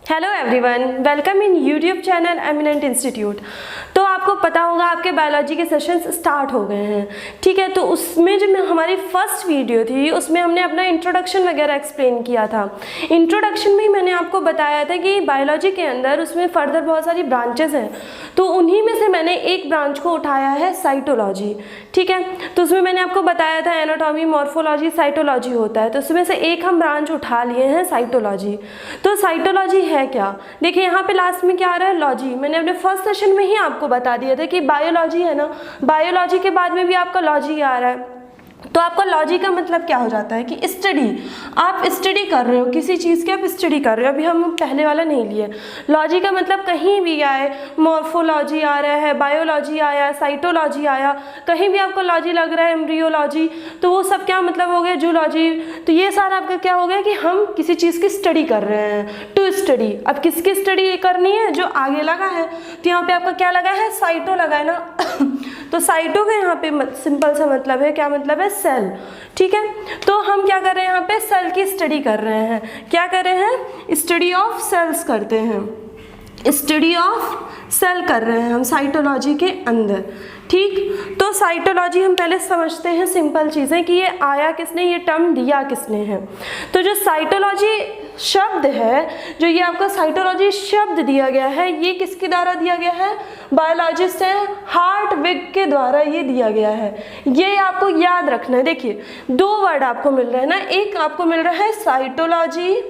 Hello everyone, welcome in YouTube channel eminent institute. तो आपको पता होगा आपके बायोलॉजी के सेशंस स्टार्ट हो गए हैं, ठीक है। तो उसमें जो हमारी फर्स्ट वीडियो थी उसमें हमने अपना इंट्रोडक्शन वगैरह एक्सप्लेन किया था। इंट्रोडक्शन में ही मैंने आपको बताया था कि बायोलॉजी के अंदर उसमें फर्दर बहुत सारी ब्रांचेस हैं, तो उन्हीं में से मैंने एक ब्रांच को उठाया है साइटोलॉजी, ठीक है। तो उसमें मैंने आपको बताया था एनाटॉमी, मॉर्फोलॉजी, साइटोलॉजी होता है, तो उसमें से एक हम ब्रांच उठा लिए हैं साइटोलॉजी। तो साइटोलॉजी है क्या, देखिए यहाँ पे लास्ट में क्या आ रहा है, लॉजी। मैंने अपने फर्स्ट सेशन में ही आपको बता दिया था कि बायोलॉजी है ना, बायोलॉजी के बाद में भी आपका लॉजी आ रहा है। तो आपका लॉजी का मतलब क्या हो जाता है कि स्टडी, आप स्टडी कर रहे हो किसी चीज़ की, आप स्टडी कर रहे हो। अभी हम पहले वाला नहीं लिए। लॉजी का मतलब कहीं भी आए, मॉर्फोलॉजी आ रहा है, बायोलॉजी आया, साइटोलॉजी आया, कहीं भी आपको लॉजी लग रहा है, एम्ब्रियोलॉजी, तो वो सब क्या मतलब हो गया, जूलॉजी। तो ये सारा आपका क्या हो गया कि हम किसी चीज़ की स्टडी कर रहे हैं, टू स्टडी। अब किसकी स्टडी करनी है, जो आगे लगा है। तो यहाँ पे आपका क्या लगा है, साइटो लगा है ना। तो साइटो का यहाँ पे सिंपल सा मतलब है, क्या मतलब है, सेल, ठीक है। तो हम क्या कर रहे हैं, यहाँ पे सेल की स्टडी कर रहे हैं। क्या कर रहे हैं, स्टडी ऑफ सेल्स करते हैं, स्टडी ऑफ सेल कर रहे हैं हम साइटोलॉजी के अंदर, ठीक। तो साइटोलॉजी हम पहले समझते हैं सिंपल चीज़ें कि ये आया किसने, ये टर्म दिया किसने है। तो जो साइटोलॉजी शब्द है, जो ये आपका साइटोलॉजी शब्द दिया गया है, ये किसके द्वारा दिया गया है, बायोलॉजिस्ट है हार्टविग के द्वारा ये दिया गया है। ये आपको याद रखना है। देखिए दो वर्ड आपको मिल रहे हैं ना, एक आपको मिल रहा है साइटोलॉजी,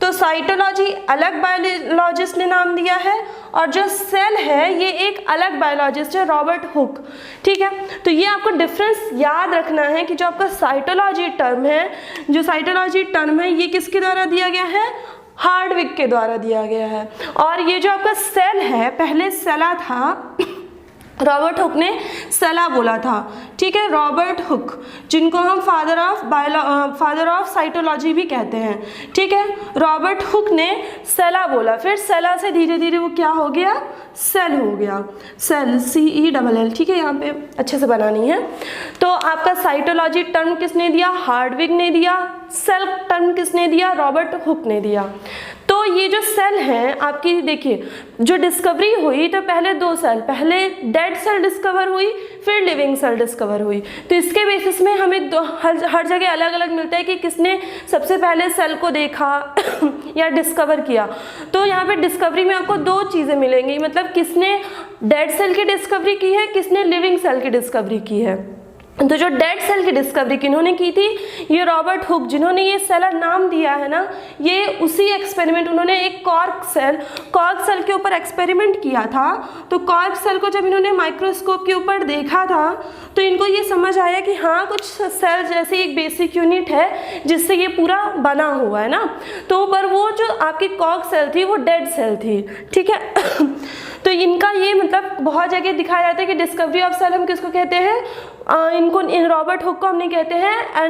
तो साइटोलॉजी अलग बायोलॉजिस्ट ने नाम दिया है, और जो सेल है ये एक अलग बायोलॉजिस्ट है, रॉबर्ट हुक, ठीक है। तो ये आपको डिफरेंस याद रखना है कि जो आपका साइटोलॉजी टर्म है, जो साइटोलॉजी टर्म है ये किसके द्वारा दिया गया है, हार्टविग के द्वारा दिया गया है। और ये जो आपका सेल है, पहले सेला था, रॉबर्ट हुक ने सेला बोला था, ठीक है। रॉबर्ट हुक, जिनको हम फादर ऑफ साइटोलॉजी भी कहते हैं, ठीक है। रॉबर्ट हुक ने सेला बोला, फिर सेला से धीरे धीरे वो क्या हो गया, सेल हो गया, सेल, CELL, ठीक है। यहाँ पे अच्छे से बनानी है। तो आपका साइटोलॉजी टर्म किसने दिया, हार्टविग ने दिया। सेल टर्म किसने दिया, रॉबर्ट हुक ने दिया। तो ये जो सेल हैं आपकी, देखिए जो डिस्कवरी हुई, तो पहले दो सेल, पहले डेड सेल डिस्कवर हुई, फिर लिविंग सेल डिस्कवर हुई। तो इसके बेसिस में हमें हर जगह अलग अलग मिलता है कि किसने सबसे पहले सेल को देखा या डिस्कवर किया। तो यहाँ पे डिस्कवरी में आपको दो चीज़ें मिलेंगी, मतलब किसने डेड सेल की डिस्कवरी की है, किसने लिविंग सेल की डिस्कवरी की है। तो जो डेड सेल की डिस्कवरी किन्होंने की थी, ये रॉबर्ट हुक, जिन्होंने ये सेलर नाम दिया है ना, ये उसी एक्सपेरिमेंट, उन्होंने एक कॉर्क सेल के ऊपर एक्सपेरिमेंट किया था। तो कॉर्क सेल को जब इन्होंने माइक्रोस्कोप के ऊपर देखा था, तो इनको ये समझ आया कि हाँ कुछ सेल जैसी एक बेसिक यूनिट है जिससे ये पूरा बना हुआ है ना। तो पर वो जो आपकी कॉर्क सेल थी वो डेड सेल थी, ठीक है। तो इनका ये मतलब बहुत जगह दिखाया जाता है कि डिस्कवरी ऑफ सेल हम किसको कहते हैं, इनको रॉबर्ट हुक को हमने कहते हैं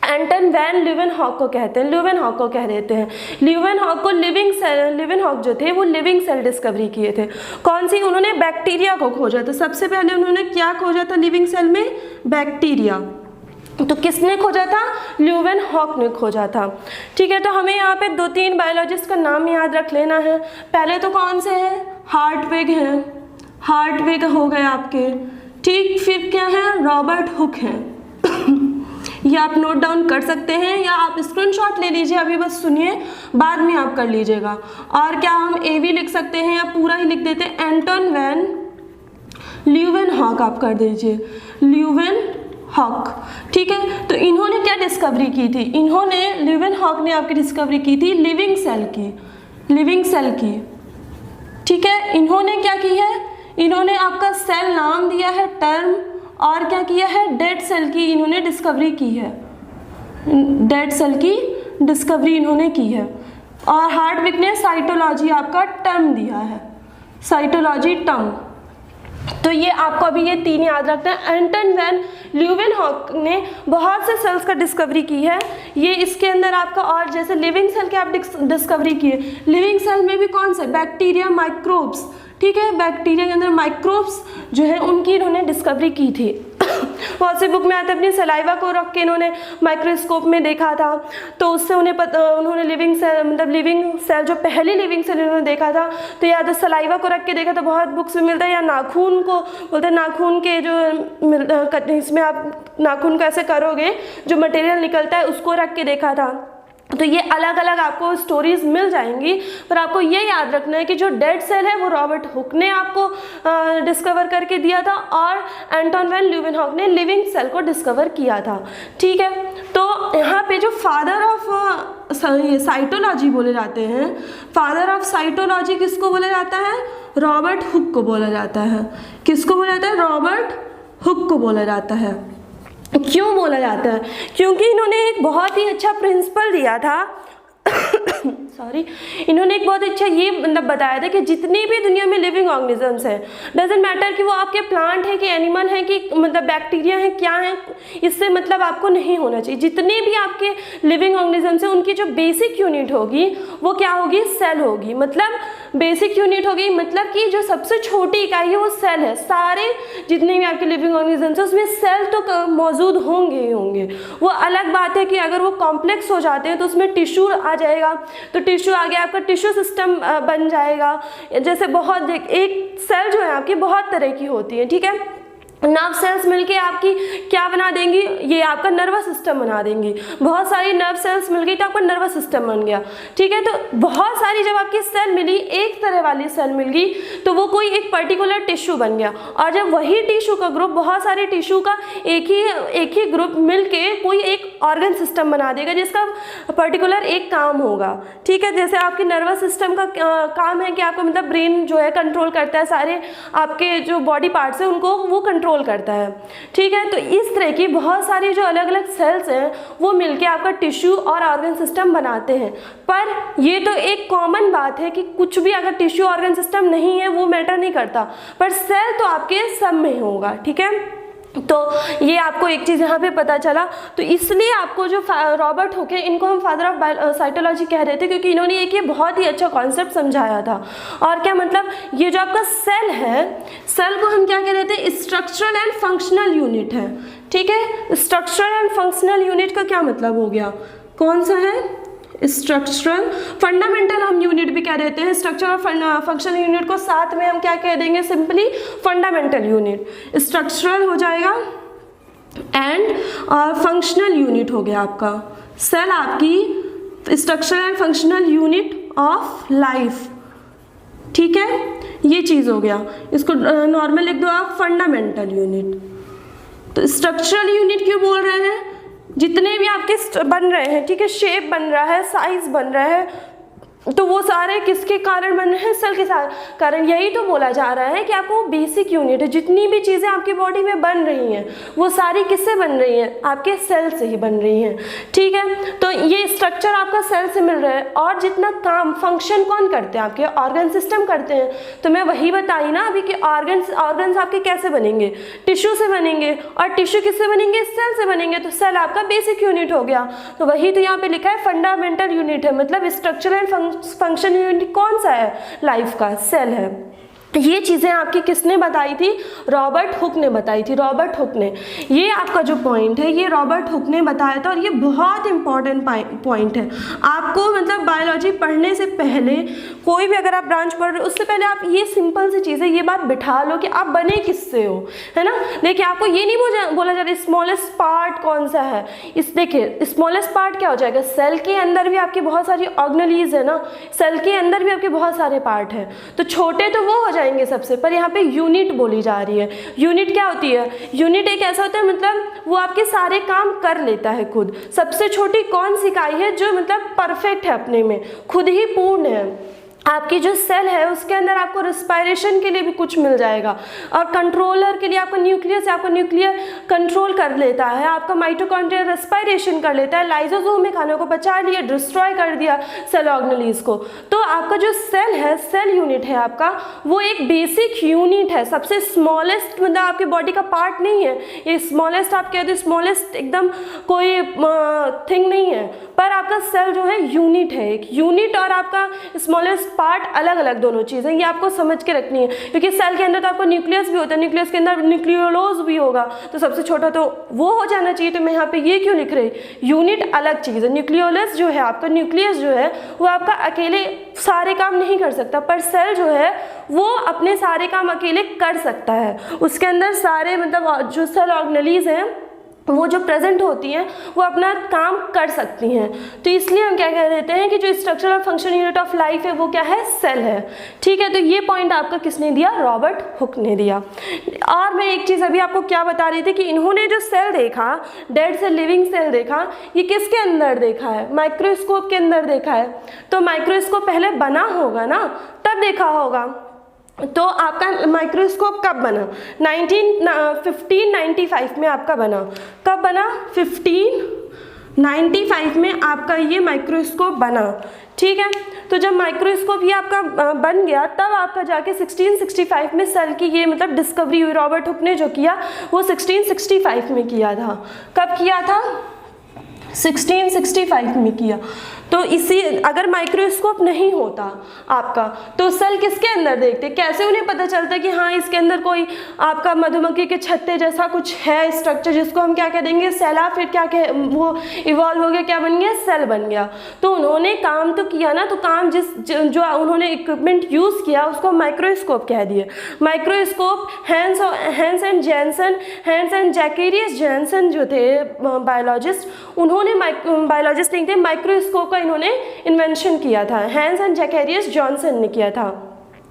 एंटन वैन ल्यूवेनहॉक को कहते हैं, ल्यूवेनहॉक को कह देते हैं। ल्यूवेनहॉक को ल्यूवेनहॉक जो थे वो लिविंग सेल डिस्कवरी किए थे। कौन सी, उन्होंने बैक्टीरिया को खोजा था। सबसे पहले उन्होंने क्या खोजा था लिविंग सेल में, बैक्टीरिया। तो किसने खोजा था, ल्यूवेनहॉक ने खोजा था, ठीक है। तो हमें यहाँ पे दो तीन बायोलॉजिस्ट का नाम याद रख लेना है। पहले तो कौन से हैं, हार्टविग हैं, हार्टविग हो गए आपके, ठीक। फिर क्या है, रॉबर्ट हुक हैं। ये आप नोट डाउन कर सकते हैं या आप स्क्रीनशॉट ले लीजिए, अभी बस सुनिए, बाद में आप कर लीजिएगा। और क्या हम AV लिख सकते हैं या पूरा ही लिख देते हैं, एंटन वैन ल्यूवेनहॉक आप कर दीजिए, ल्यूवेनहॉक, ठीक है। तो इन्होंने क्या डिस्कवरी की थी, इन्होंने ल्यूवेनहॉक ने आपकी डिस्कवरी की थी लिविंग सेल की, लिविंग सेल की, ठीक है। इन्होंने क्या की है, इन्होंने आपका सेल नाम दिया है टर्म, और क्या किया है, डेड सेल की इन्होंने डिस्कवरी की है, डेड सेल की डिस्कवरी इन्होंने की है। और हार्टविग ने साइटोलॉजी आपका टर्म दिया है, साइटोलॉजी टर्म। तो ये आपको अभी ये तीन याद रखना है। एंटन वैन ल्यूवेनहॉक ने बहुत से सेल्स का डिस्कवरी की है। ये इसके अंदर आपका, और जैसे लिविंग सेल के आप डिस्कवरी किए, लिविंग सेल में भी कौन से, बैक्टीरिया, माइक्रोब्स, ठीक है। बैक्टीरिया के अंदर माइक्रोब्स जो है उनकी इन्होंने डिस्कवरी की थी। बहुत सी बुक में आता है अपनी सलाइवा को रख के इन्होंने माइक्रोस्कोप में देखा था, तो उससे उन्होंने लिविंग सेल जो पहली लिविंग सेल इन्होंने देखा था, तो या तो सलाइवा को रख के देखा, तो बहुत बुक्स में मिलता है, या नाखून को बोलते हैं, नाखून के जो इसमें आप नाखून को ऐसे करोगे जो मटेरियल निकलता है उसको रख के देखा था। तो ये अलग अलग आपको स्टोरीज मिल जाएंगी, पर आपको ये याद रखना है कि जो डेड सेल है वो रॉबर्ट हुक ने आपको डिस्कवर करके दिया था और एंटोन वैन ल्यूवेनहॉक ने लिविंग सेल को डिस्कवर किया था। ठीक है, तो यहाँ पे जो फादर ऑफ साइटोलॉजी बोले जाते हैं, फादर ऑफ साइटोलॉजी किसको बोला जाता है? रॉबर्ट हुक को बोला जाता है। किसको बोला जाता है? रॉबर्ट हुक को बोला जाता है। क्यों बोला जाता है? क्योंकि इन्होंने एक बहुत ही अच्छा प्रिंसिपल दिया था सॉरी, इन्होंने एक बहुत अच्छा ये मतलब बताया था कि जितनी भी दुनिया में लिविंग ऑर्गेनिजम्स हैं, डजेंट मैटर कि वो आपके प्लांट है कि एनिमल है कि मतलब बैक्टीरिया है क्या है, इससे मतलब आपको नहीं होना चाहिए। जितने भी आपके लिविंग ऑर्गेनिजम्स हैं उनकी जो बेसिक यूनिट होगी वो क्या होगी? सेल होगी। मतलब बेसिक यूनिट होगी, मतलब कि जो सबसे छोटी इकाई है वो सेल है। सारे जितने भी आपके लिविंग ऑर्गेनिजम्स हैं उसमें सेल तो मौजूद होंगे ही होंगे। वो अलग बात है कि अगर वो कॉम्प्लेक्स हो जाते हैं तो उसमें टिश्यू आ जाएगा, तो टिश्यू आ गया, आपका टिश्यू सिस्टम बन जाएगा। जैसे बहुत एक सेल जो है आपकी बहुत तरह की होती है, ठीक है। नर्व सेल्स मिलके आपकी क्या बना देंगी? ये आपका नर्वस सिस्टम बना देंगी। बहुत सारी नर्व सेल्स मिल गई तो आपका नर्वस सिस्टम बन गया, ठीक है। तो बहुत सारी जब आपकी सेल मिली, एक तरह वाली सेल मिल गई, तो वो कोई एक पर्टिकुलर टिश्यू बन गया। और जब वही टिश्यू का ग्रुप, बहुत सारे टिश्यू का एक ही ग्रुप मिलके कोई एक ऑर्गन सिस्टम बना देगा जिसका पर्टिकुलर एक काम होगा, ठीक है। जैसे आपके नर्वस सिस्टम का काम है कि आपको मतलब ब्रेन जो है कंट्रोल करता है, सारे आपके जो बॉडी पार्ट्स हैं उनको वो कंट्रोल करता है, ठीक है। तो इस तरह की बहुत सारी जो अलग अलग सेल्स हैं वो मिलके आपका टिश्यू और ऑर्गन सिस्टम बनाते हैं। पर ये तो एक कॉमन बात है कि कुछ भी अगर टिश्यू ऑर्गन सिस्टम नहीं है वो मैटर नहीं करता, पर सेल तो आपके सब में होगा, ठीक है। तो ये आपको एक चीज़ यहाँ पे पता चला। तो इसलिए आपको जो रॉबर्ट हुक है, इनको हम फादर ऑफ साइटोलॉजी कह रहे थे, क्योंकि इन्होंने एक ये बहुत ही अच्छा कॉन्सेप्ट समझाया था। और क्या मतलब, ये जो आपका सेल है, सेल को हम क्या कह रहे थे? स्ट्रक्चरल एंड फंक्शनल यूनिट है, ठीक है। स्ट्रक्चरल एंड फंक्शनल यूनिट का क्या मतलब हो गया? कौन सा है? स्ट्रक्चरल। फंडामेंटल हम यूनिट भी कह देते हैं। स्ट्रक्चर और फंक्शनल यूनिट को साथ में हम क्या कह देंगे? Simply fundamental unit. स्ट्रक्चरल हो जाएगा एंड और फंक्शनल यूनिट हो गया आपका। सेल आपकी structural and functional unit of life, ठीक है। ये चीज़ हो गया, इसको नॉर्मल लिख दो आप फंडामेंटल यूनिट। तो स्ट्रक्चरल यूनिट क्यों बोल रहे हैं? जितने भी आपके बन रहे हैं, ठीक है, शेप बन रहा है, साइज बन रहा है, तो वो सारे किसके कारण बन रहे हैं? सेल के कारण। यही तो बोला जा रहा है कि आपको बेसिक यूनिट है, जितनी भी चीज़ें आपकी बॉडी में बन रही हैं वो सारी किससे बन रही हैं? आपके सेल से ही बन रही हैं, ठीक है। तो ये स्ट्रक्चर आपका सेल से मिल रहा है, और जितना काम फंक्शन कौन करते हैं? आपके ऑर्गन सिस्टम करते हैं। तो मैं वही बताई ना अभी कि ऑर्गन्स आपके कैसे बनेंगे? टिश्यू से बनेंगे, और टिश्यू किससे बनेंगे? सेल से बनेंगे। तो सेल आपका बेसिक यूनिट हो गया। तो वही तो यहाँ पे लिखा है फंडामेंटल यूनिट है, मतलब स्ट्रक्चर एंड फंक्शन यूनिट कौन सा है? लाइफ का सेल है। ये चीज़ें आपकी किसने बताई थी? रॉबर्ट हुक ने बताई थी। रॉबर्ट हुक ने, ये आपका जो पॉइंट है ये रॉबर्ट हुक ने बताया था, और ये बहुत इंपॉर्टेंट पॉइंट है। आपको मतलब बायोलॉजी पढ़ने से पहले, कोई भी अगर आप ब्रांच पढ़ रहे हो उससे पहले आप ये सिंपल सी चीज़ें, ये बात बिठा लो कि आप बने किससे हो, है ना। देखिए आपको ये नहीं बोला जा रहा स्मॉलेस्ट पार्ट कौन सा है। इस देखिए स्मॉलेस्ट पार्ट क्या हो जाएगा? सेल के अंदर भी आपकी बहुत सारी ऑर्गेनेलीज है ना, सेल के अंदर भी आपके बहुत सारे पार्ट हैं। तो छोटे तो वो हो जाएंगे सबसे, पर यहाँ पे यूनिट बोली जा रही है। यूनिट क्या होती है? यूनिट एक ऐसा होता है मतलब वो आपके सारे काम कर लेता है खुद। सबसे छोटी कौन सी इकाई है जो मतलब परफेक्ट है, अपने में खुद ही पूर्ण है? आपकी जो सेल है उसके अंदर आपको रिस्पायरेशन के लिए भी कुछ मिल जाएगा, और कंट्रोलर के लिए आपका न्यूक्लियस, आपका न्यूक्लियर कंट्रोल कर लेता है, आपका माइटोकॉन्ड्रिया रेस्पायरेशन कर लेता है, लाइसोसोम में खाने को पचा लिया, डिस्ट्रॉय कर दिया सेल ऑर्गेनेलीज को। तो आपका जो सेल है, सेल यूनिट है आपका, वो एक बेसिक यूनिट है, सबसे स्मॉलेस्ट, मतलब आपके बॉडी का पार्ट नहीं है ये। स्मॉलेस्ट आप कहते हो, स्मॉलेस्ट एकदम कोई थिंग नहीं है, पर आपका सेल जो है यूनिट है, एक यूनिट और आपका स्मॉलेस्ट पार्ट अलग अलग दोनों चीज़ें, ये आपको समझ के रखनी है, क्योंकि सेल के अंदर तो आपको न्यूक्लियस भी होता है, न्यूक्लियस के अंदर न्यूक्लियोलोज भी होगा, तो सबसे छोटा तो वो हो जाना चाहिए। तो मैं यहाँ पे ये क्यों लिख रही, यूनिट अलग चीज़ है। न्यूक्लियोलस जो है आपका, न्यूक्लियस जो है वो आपका अकेले सारे काम नहीं कर सकता, पर सेल जो है वो अपने सारे काम अकेले कर सकता है। उसके अंदर सारे मतलब जो सेल ऑर्गेनेलीज हैं वो जो प्रेजेंट होती हैं वो अपना काम कर सकती हैं। तो इसलिए हम क्या कह देते हैं कि जो स्ट्रक्चर और फंक्शन यूनिट ऑफ लाइफ है वो क्या है, सेल है। ठीक है, तो ये पॉइंट आपका किसने दिया, रॉबर्ट हुक ने दिया। और मैं एक चीज़ अभी आपको क्या बता रही थी कि इन्होंने जो सेल देखा, डेड सेल लिविंग सेल देखा, ये किसके अंदर देखा है, माइक्रोस्कोप के अंदर देखा है। तो माइक्रोस्कोप पहले बना होगा ना, तब देखा होगा। तो आपका माइक्रोस्कोप कब बना, 1595 में आपका बना। कब बना, 1595 में आपका ये माइक्रोस्कोप बना। ठीक है, तो जब माइक्रोस्कोप ये आपका बन गया, तब आपका जाके 1665 में सेल की ये मतलब डिस्कवरी हुई। रॉबर्ट हुक ने जो किया वो 1665 में किया था। कब किया था, 1665 में किया। तो इसी अगर माइक्रोस्कोप नहीं होता आपका तो सेल किसके अंदर देखते, कैसे उन्हें पता चलता कि हाँ इसके अंदर कोई आपका मधुमक्खी के छत्ते जैसा कुछ है स्ट्रक्चर, जिसको हम क्या कह देंगे, सेला, फिर क्या कह वो इवॉल्व हो गया, क्या बन गया, सेल बन गया। तो उन्होंने काम तो किया ना, तो काम जो उन्होंने इक्विपमेंट यूज़ किया उसको माइक्रोस्कोप कह दिए। Microscope hence and Zacharias Jansen जो थे बायोलॉजिस्ट, उन्होंने बायोलॉजिस्ट नहीं थे, माइक्रोस्कोप इन्होंने इन्वेंशन किया था, हैंस एंड जैकेरियस जॉनसन ने किया था।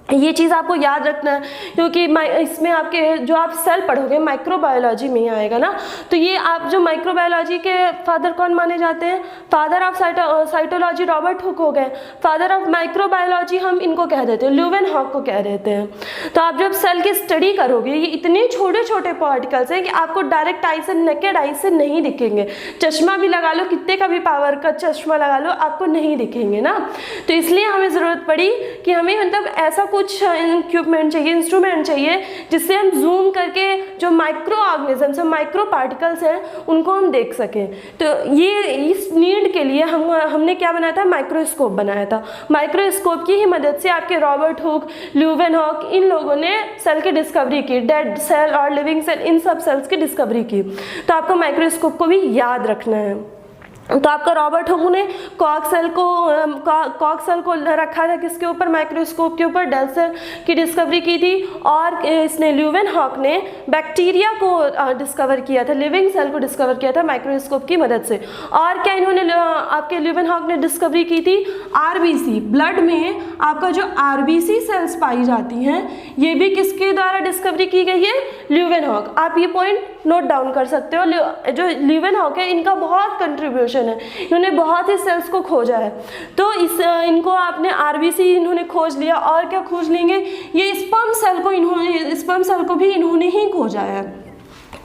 ये चीज़ आपको याद रखना है, क्योंकि इसमें आपके जो आप सेल पढ़ोगे माइक्रोबायोलॉजी में ही आएगा ना। तो ये आप जो माइक्रोबायोलॉजी के फादर कौन माने जाते हैं, father of cytology Robert Hooke हो गए, फादर ऑफ माइक्रोबायोलॉजी हम इनको कह देते हैं, ल्यूवेनहॉक को कह देते हैं। तो आप जब सेल की स्टडी करोगे, ये इतने छोटे छोटे पार्टिकल्स हैं कि आपको डायरेक्ट आई से, नेकेड आई से नहीं दिखेंगे। चश्मा भी लगा लो, कितने का भी पावर का चश्मा लगा लो, आपको नहीं दिखेंगे ना। तो इसलिए हमें ज़रूरत पड़ी कि हमें मतलब ऐसा कुछ इक्विपमेंट चाहिए, इंस्ट्रूमेंट चाहिए, जिससे हम जूम करके जो माइक्रो ऑर्गेनिजम्स, माइक्रो पार्टिकल्स हैं, उनको हम देख सकें। तो ये इस नीड के लिए हमने क्या बनाया था, माइक्रोस्कोप बनाया था। माइक्रोस्कोप की ही मदद से आपके रॉबर्ट हुक, ल्यूवेनहॉक, इन लोगों ने सेल की डिस्कवरी की, डेड सेल और लिविंग सेल, इन सब सेल्स की डिस्कवरी की। तो आपको माइक्रोस्कोप को भी याद रखना है। तो आपका रॉबर्ट हुक ने कॉक सेल को रखा था किसके ऊपर, माइक्रोस्कोप के ऊपर, डेड सेल की डिस्कवरी की थी। और इसने ल्यूवेनहॉक ने बैक्टीरिया को डिस्कवर किया था, लिविंग सेल को डिस्कवर किया था माइक्रोस्कोप की मदद से। और क्या इन्होंने आपके ल्यूवेनहॉक ने डिस्कवरी की थी, आरबीसी, ब्लड में आपका जो आरबीसी सेल्स पाई जाती हैं, ये भी किसके द्वारा डिस्कवरी की गई है, ल्यूवेनहॉक। आप ये पॉइंट नोट डाउन कर सकते हो। जो ल्यूवेनहॉक है, इनका बहुत कंट्रीब्यूशन है, इन्होंने बहुत ही सेल्स को खोजा है। तो इनको आपने आरबीसी इन्होंने खोज लिया, और क्या खोज लेंगे, ये स्पर्म सेल को भी इन्होंने ही खोजा है।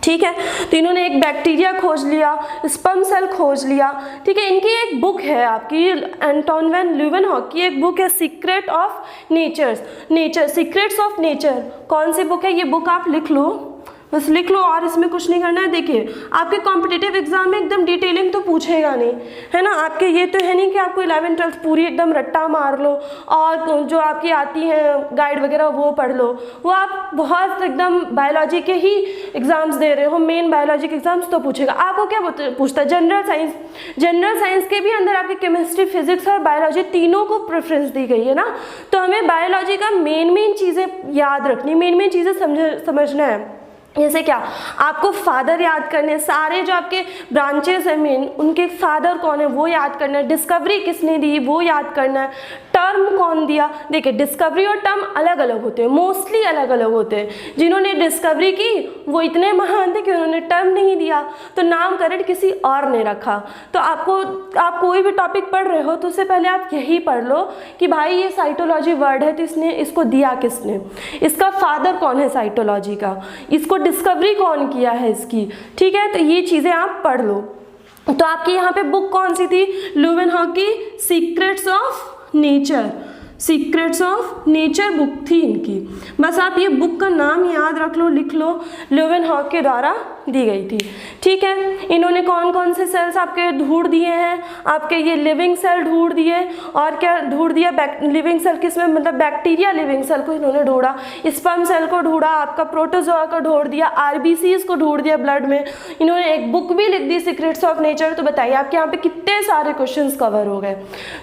ठीक है, तो इन्होंने एक बैक्टीरिया खोज लिया, स्पर्म सेल खोज लिया। ठीक है, इनकी एक बुक है आपकी, एंटोन वैन ल्यूवेनहॉक की एक बुक है, सीक्रेट्स ऑफ नेचर। कौन सी बुक है ये, बुक आप लिख लो, बस लिख लो, और इसमें कुछ नहीं करना है। देखिए आपके कॉम्पिटिटिव एग्जाम में एकदम डिटेलिंग तो पूछेगा नहीं, है ना। आपके ये तो है नहीं कि आपको 11th 12th पूरी एकदम रट्टा मार लो और जो आपकी आती हैं गाइड वगैरह वो पढ़ लो। वो आप बहुत एकदम बायोलॉजी के ही एग्जाम्स दे रहे हो, मेन बायोलॉजी के एग्जाम्स तो पूछेगा। आपको क्या पूछता है, जनरल साइंस के भी अंदर आपके केमिस्ट्री, फिजिक्स और बायोलॉजी तीनों को प्रेफरेंस दी गई है ना। तो हमें बायोलॉजी का मेन चीज़ें याद रखनी, मेन चीज़ें समझना है। जैसे क्या, आपको फादर याद करने, सारे जो आपके ब्रांचेस हैं मेन, उनके फादर कौन है वो याद करना है, डिस्कवरी किसने दी वो याद करना है, टर्म कौन दिया। देखिए डिस्कवरी और टर्म अलग अलग होते हैं, मोस्टली अलग अलग होते हैं। जिन्होंने डिस्कवरी की वो इतने महान थे कि उन्होंने टर्म नहीं दिया, तो नामकरण किसी और ने रखा। तो आप कोई भी टॉपिक पढ़ रहे हो तो उससे पहले आप यही पढ़ लो कि भाई ये साइटोलॉजी वर्ड है, तो इसको दिया किसने, इसका फादर कौन है साइटोलॉजी का, इसको डिस्कवरी कौन किया है इसकी। ठीक है, तो ये चीज़ें आप पढ़ लो। तो आपकी यहाँ पे बुक कौन सी थी, ल्यूवेनहॉक की सीक्रेट्स ऑफ नेचर बुक थी इनकी। बस आप ये बुक का नाम याद रख लो, लिख लो, ल्यूवेनहॉक के द्वारा दी गई थी। ठीक है, इन्होंने कौन कौन से सेल्स आपके ढूंढ दिए हैं, आपके ये लिविंग सेल ढूंढ दिए, और क्या ढूंढ दिया, लिविंग सेल किसमें, मतलब बैक्टीरिया लिविंग सेल को इन्होंने ढूंढा, स्पर्म सेल को ढूंढा, आपका प्रोटोजोआ को ढूंढ दिया, आरबीसीज को ढूंढ दिया ब्लड में। इन्होंने एक बुक भी लिख दी, सीक्रेट्स ऑफ नेचर। तो बताइए आपके यहाँ पे कितने सारे क्वेश्चंस कवर हो गए।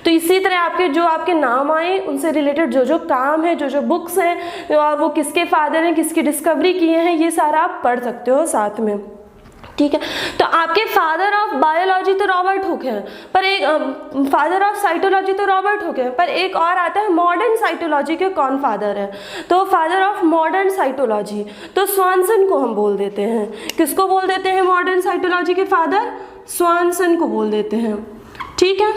तो इसी तरह आपके जो आपके नाम आए उनसे रिलेटेड जो जो काम है, जो जो बुक्स हैं, और वो किसके फादर हैं, किसकी डिस्कवरी किए हैं, ये सारा आप पढ़ सकते हो साथ में। ठीक है, तो आपके फादर ऑफ बायोलॉजी तो रॉबर्ट हुक है, पर एक फादर ऑफ साइटोलॉजी तो रॉबर्ट हुक है, पर एक और आता है मॉडर्न साइटोलॉजी के कौन फादर है, तो फादर ऑफ मॉडर्न साइटोलॉजी तो स्वानसन को हम बोल देते हैं। किसको बोल देते हैं मॉडर्न साइटोलॉजी के फादर? स्वानसन को बोल देते हैं। ठीक है,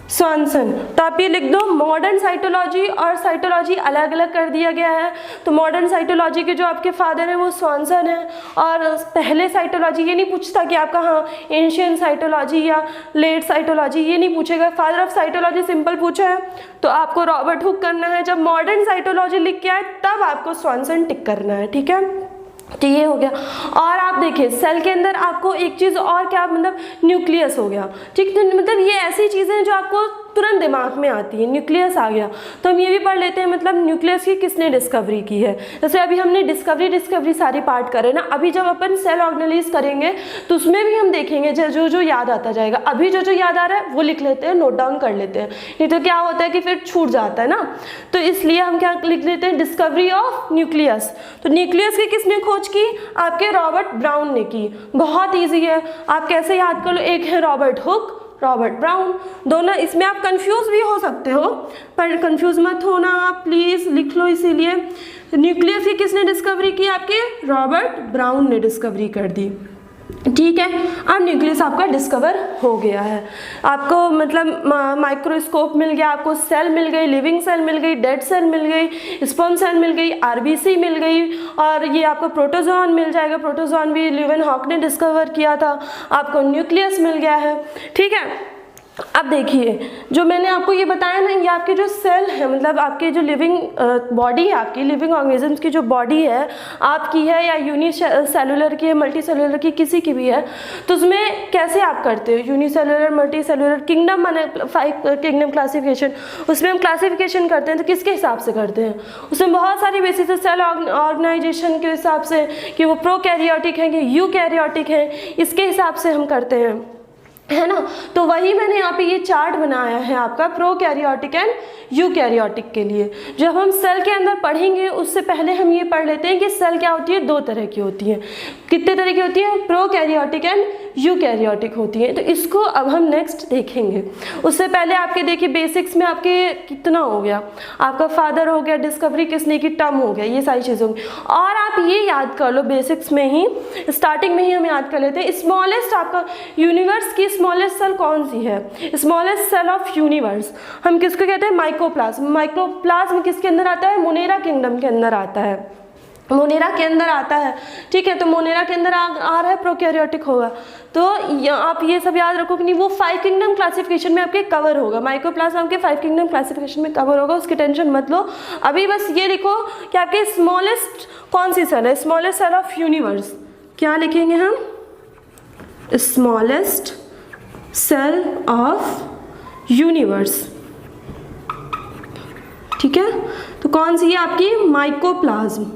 स्वानसन। तो आप ये लिख दो, मॉडर्न साइटोलॉजी और साइटोलॉजी अलग अलग कर दिया गया है। तो मॉडर्न साइटोलॉजी के जो आपके फादर हैं वो स्वानसन है, और पहले साइटोलॉजी ये नहीं पूछता कि आपका हाँ एंशियंट साइटोलॉजी या लेट साइटोलॉजी, ये नहीं पूछेगा। फादर ऑफ साइटोलॉजी सिंपल पूछा है तो आपको रॉबर्ट हुक करना है। जब मॉडर्न साइटोलॉजी लिख के आए तब आपको स्वानसन टिक करना है। ठीक है, तो ये हो गया। और आप देखिए सेल के अंदर आपको एक चीज़ और क्या, मतलब न्यूक्लियस हो गया। ठीक, तो मतलब ये ऐसी चीज़ें हैं जो आपको तुरंत दिमाग में आती है। न्यूक्लियस आ गया तो हम ये भी पढ़ लेते हैं, मतलब न्यूक्लियस की किसने डिस्कवरी की है। जैसे अभी हमने डिस्कवरी सारी पार्ट करे ना, अभी जब अपन सेल ऑर्गेनाइज करेंगे तो उसमें भी हम देखेंगे जो जो याद आता जाएगा। अभी जो जो याद आ रहा है वो लिख लेते हैं, नोट डाउन कर लेते हैं, नहीं तो क्या होता है कि फिर छूट जाता है ना। तो इसलिए हम क्या लिख लेते हैं, डिस्कवरी ऑफ न्यूक्लियस। तो न्यूक्लियस की किसने खोज की? आपके रॉबर्ट ब्राउन ने की। बहुत ईजी है, आप कैसे याद कर लो, एक है रॉबर्ट हुक, रॉबर्ट ब्राउन, दोनों। इसमें आप कंफ्यूज भी हो सकते हो, पर कंफ्यूज मत होना आप, प्लीज़ लिख लो। इसीलिए न्यूक्लियस की किसने डिस्कवरी की? आपके रॉबर्ट ब्राउन ने डिस्कवरी कर दी। ठीक है, अब न्यूक्लियस आपका डिस्कवर हो गया है। आपको मतलब माइक्रोस्कोप मिल गया, आपको सेल मिल गई, लिविंग सेल मिल गई, डेड सेल मिल गई, स्पर्म सेल मिल गई, आरबीसी मिल गई, और ये आपको प्रोटोजोन मिल जाएगा। प्रोटोजोन भी ल्यूवेनहॉक ने डिस्कवर किया था। आपको न्यूक्लियस मिल गया है। ठीक है, अब देखिए जो मैंने आपको ये बताया ना, ये आपके जो सेल है, मतलब आपके जो लिविंग बॉडी है, आपकी लिविंग ऑर्गेनिजम्स की जो बॉडी है, आपकी है या यूनिसेलुलर की है, मल्टी सेलुलर की, किसी की भी है, तो उसमें कैसे आप करते हो यूनिसेलुलर, मल्टी सेलुलर, किंगडम माने 5 किंगडम क्लासिफिकेशन, उसमें हम क्लासिफिकेशन करते हैं तो किसके हिसाब से करते हैं? उसमें बहुत सारी बेसिस है, सेल ऑर्गेनाइजेशन के हिसाब से कि वो प्रोकैरियोटिक है कि यूकैरियोटिक है, इसके हिसाब से हम करते हैं, है ना। तो वही मैंने यहाँ पे ये चार्ट बनाया है आपका प्रोकैरियोटिक एंड यूकैरियोटिक के लिए। जब हम सेल के अंदर पढ़ेंगे उससे पहले हम ये पढ़ लेते हैं कि सेल क्या होती है, 2 तरह की होती है। कितने तरह की होती है? प्रोकैरियोटिक एंड यूकैरियोटिक होती है। तो इसको अब हम नेक्स्ट देखेंगे। उससे पहले आपके देखिए बेसिक्स में आपके कितना हो गया, आपका फादर हो गया, डिस्कवरी किसने की, टर्म हो गया, ये सारी चीज़ें होंगी। और आप ये याद कर लो बेसिक्स में ही, स्टार्टिंग में ही हम याद कर लेते हैं, स्मॉलेस्ट आपका यूनिवर्स की स्मॉलेस्ट सेल कौन सी है? स्मॉलेस्ट सेल ऑफ यूनिवर्स हम किसको कहते हैं? माइक्रोप्लाज्म। माइक्रोप्लाज्म किसके अंदर आता है? मोनेरा किंगडम के अंदर आता है, मोनेरा के अंदर आता है। ठीक है, तो मोनेरा के अंदर आ रहा है, प्रोकैरियोटिक होगा। तो आप ये सब याद रखो कि नहीं, वो 5 किंगडम क्लासिफिकेशन में आपके कवर होगा। माइक्रोप्लाज्म आपके 5 किंगडम क्लासिफिकेशन में कवर होगा, उसकी टेंशन मत लो। अभी बस ये लिखो कि आपके स्मॉलेस्ट कौन सी सेल है? स्मॉलेस्ट सेल ऑफ यूनिवर्स क्या लिखेंगे हम? Smallest cell of universe. ठीक है, तो कौन सी है आपकी? माइकोप्लाज्म।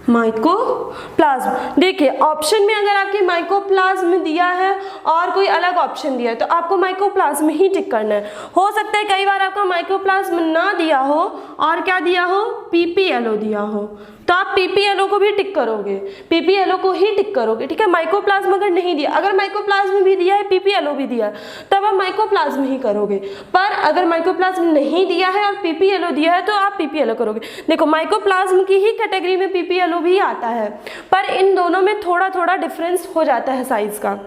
माइकोप्लाज्म। देखिए ऑप्शन में अगर आपके माइकोप्लाज्म दिया है और कोई अलग ऑप्शन दिया है तो आपको माइकोप्लाज्म ही टिक करना है। हो सकता है कई बार आपका माइकोप्लाज्म ना दिया हो और क्या दिया हो? पीपीएलओ दिया हो, तो आप पीपीएलओ को भी टिक करोगे, पीपीएलओ को ही टिक करोगे। ठीक है, माइकोप्लाज्म अगर नहीं दिया, अगर माइकोप्लाज्म भी दिया है, पीपीएलओ भी दिया है, तब आप माइकोप्लाज्म ही करोगे। पर अगर माइकोप्लाज्म नहीं दिया है और पीपीएलओ दिया है तो आप पीपीएलओ करोगे। देखो माइकोप्लाज्म की ही कैटेगरी में पीपीएलओ भी आता है, पर इन दोनों में थोड़ा थोड़ा डिफरेंस हो जाता है साइज का।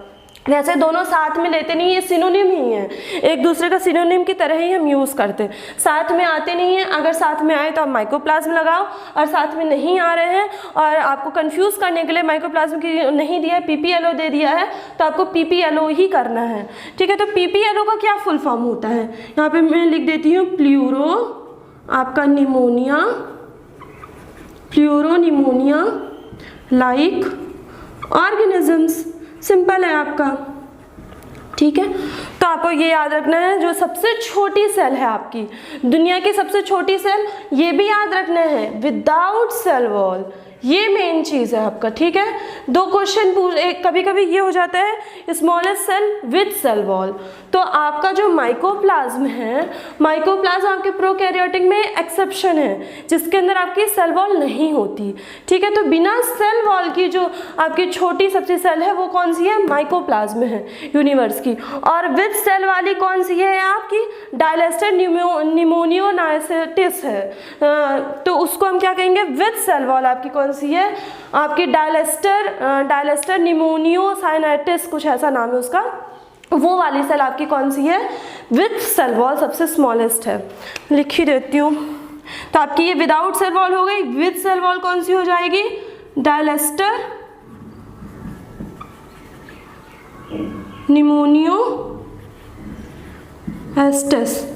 वैसे दोनों साथ में लेते नहीं, ये सिनोनिम ही है, एक दूसरे का सिनोनिम की तरह ही हम यूज़ करते हैं, साथ में आते नहीं हैं। अगर साथ में आए तो आप माइकोप्लाज्म लगाओ, और साथ में नहीं आ रहे हैं और आपको कंफ्यूज करने के लिए माइकोप्लाज्म की नहीं दिया है, पीपीएलओ दे दिया है, तो आपको पीपीएलओ ही करना है। ठीक है, तो पीपीएलओ का क्या फुल फॉर्म होता है? यहाँ पर मैं लिख देती हूँ, प्लूरो आपका pneumonia pleuropneumonia like organisms. Simple है आपका, ठीक है। तो आपको ये याद रखना है, जो सबसे छोटी सेल है आपकी, दुनिया की सबसे छोटी सेल, ये भी याद रखना है, विदाउट सेल वॉल। ये मेन चीज़ है आपका, ठीक है। दो क्वेश्चन कभी कभी ये हो जाता है smallest cell with cell wall. तो आपका जो माइकोप्लाज्म है, माइकोप्लाज्म आपके प्रोकैरियोटिक में एक्सेप्शन है, जिसके अंदर आपकी सेल वॉल नहीं होती, ठीक है। तो बिना सेल वॉल की जो आपकी छोटी सबसे सेल है वो कौन सी है? माइकोप्लाज्म है यूनिवर्स की। और विद सेल वाली कौन सी है आपकी? डायलेस्टर निमोनियोनाइसिटिस है। तो उसको हम क्या कहेंगे? विद सेल वॉल आपकी कौन सी है? आपकी डायलेस्टर निमोनियोसाइनाइटिस, कुछ ऐसा नाम है उसका। वो वाली सेल आपकी कौन सी है? विद सेल वॉल सबसे स्मॉलेस्ट है, लिख ही देती हूँ। तो आपकी ये विदाउट सेल वॉल हो गई। विद सेल वॉल कौन सी हो जाएगी? डायलेस्टर निमोनियो एस्टेस,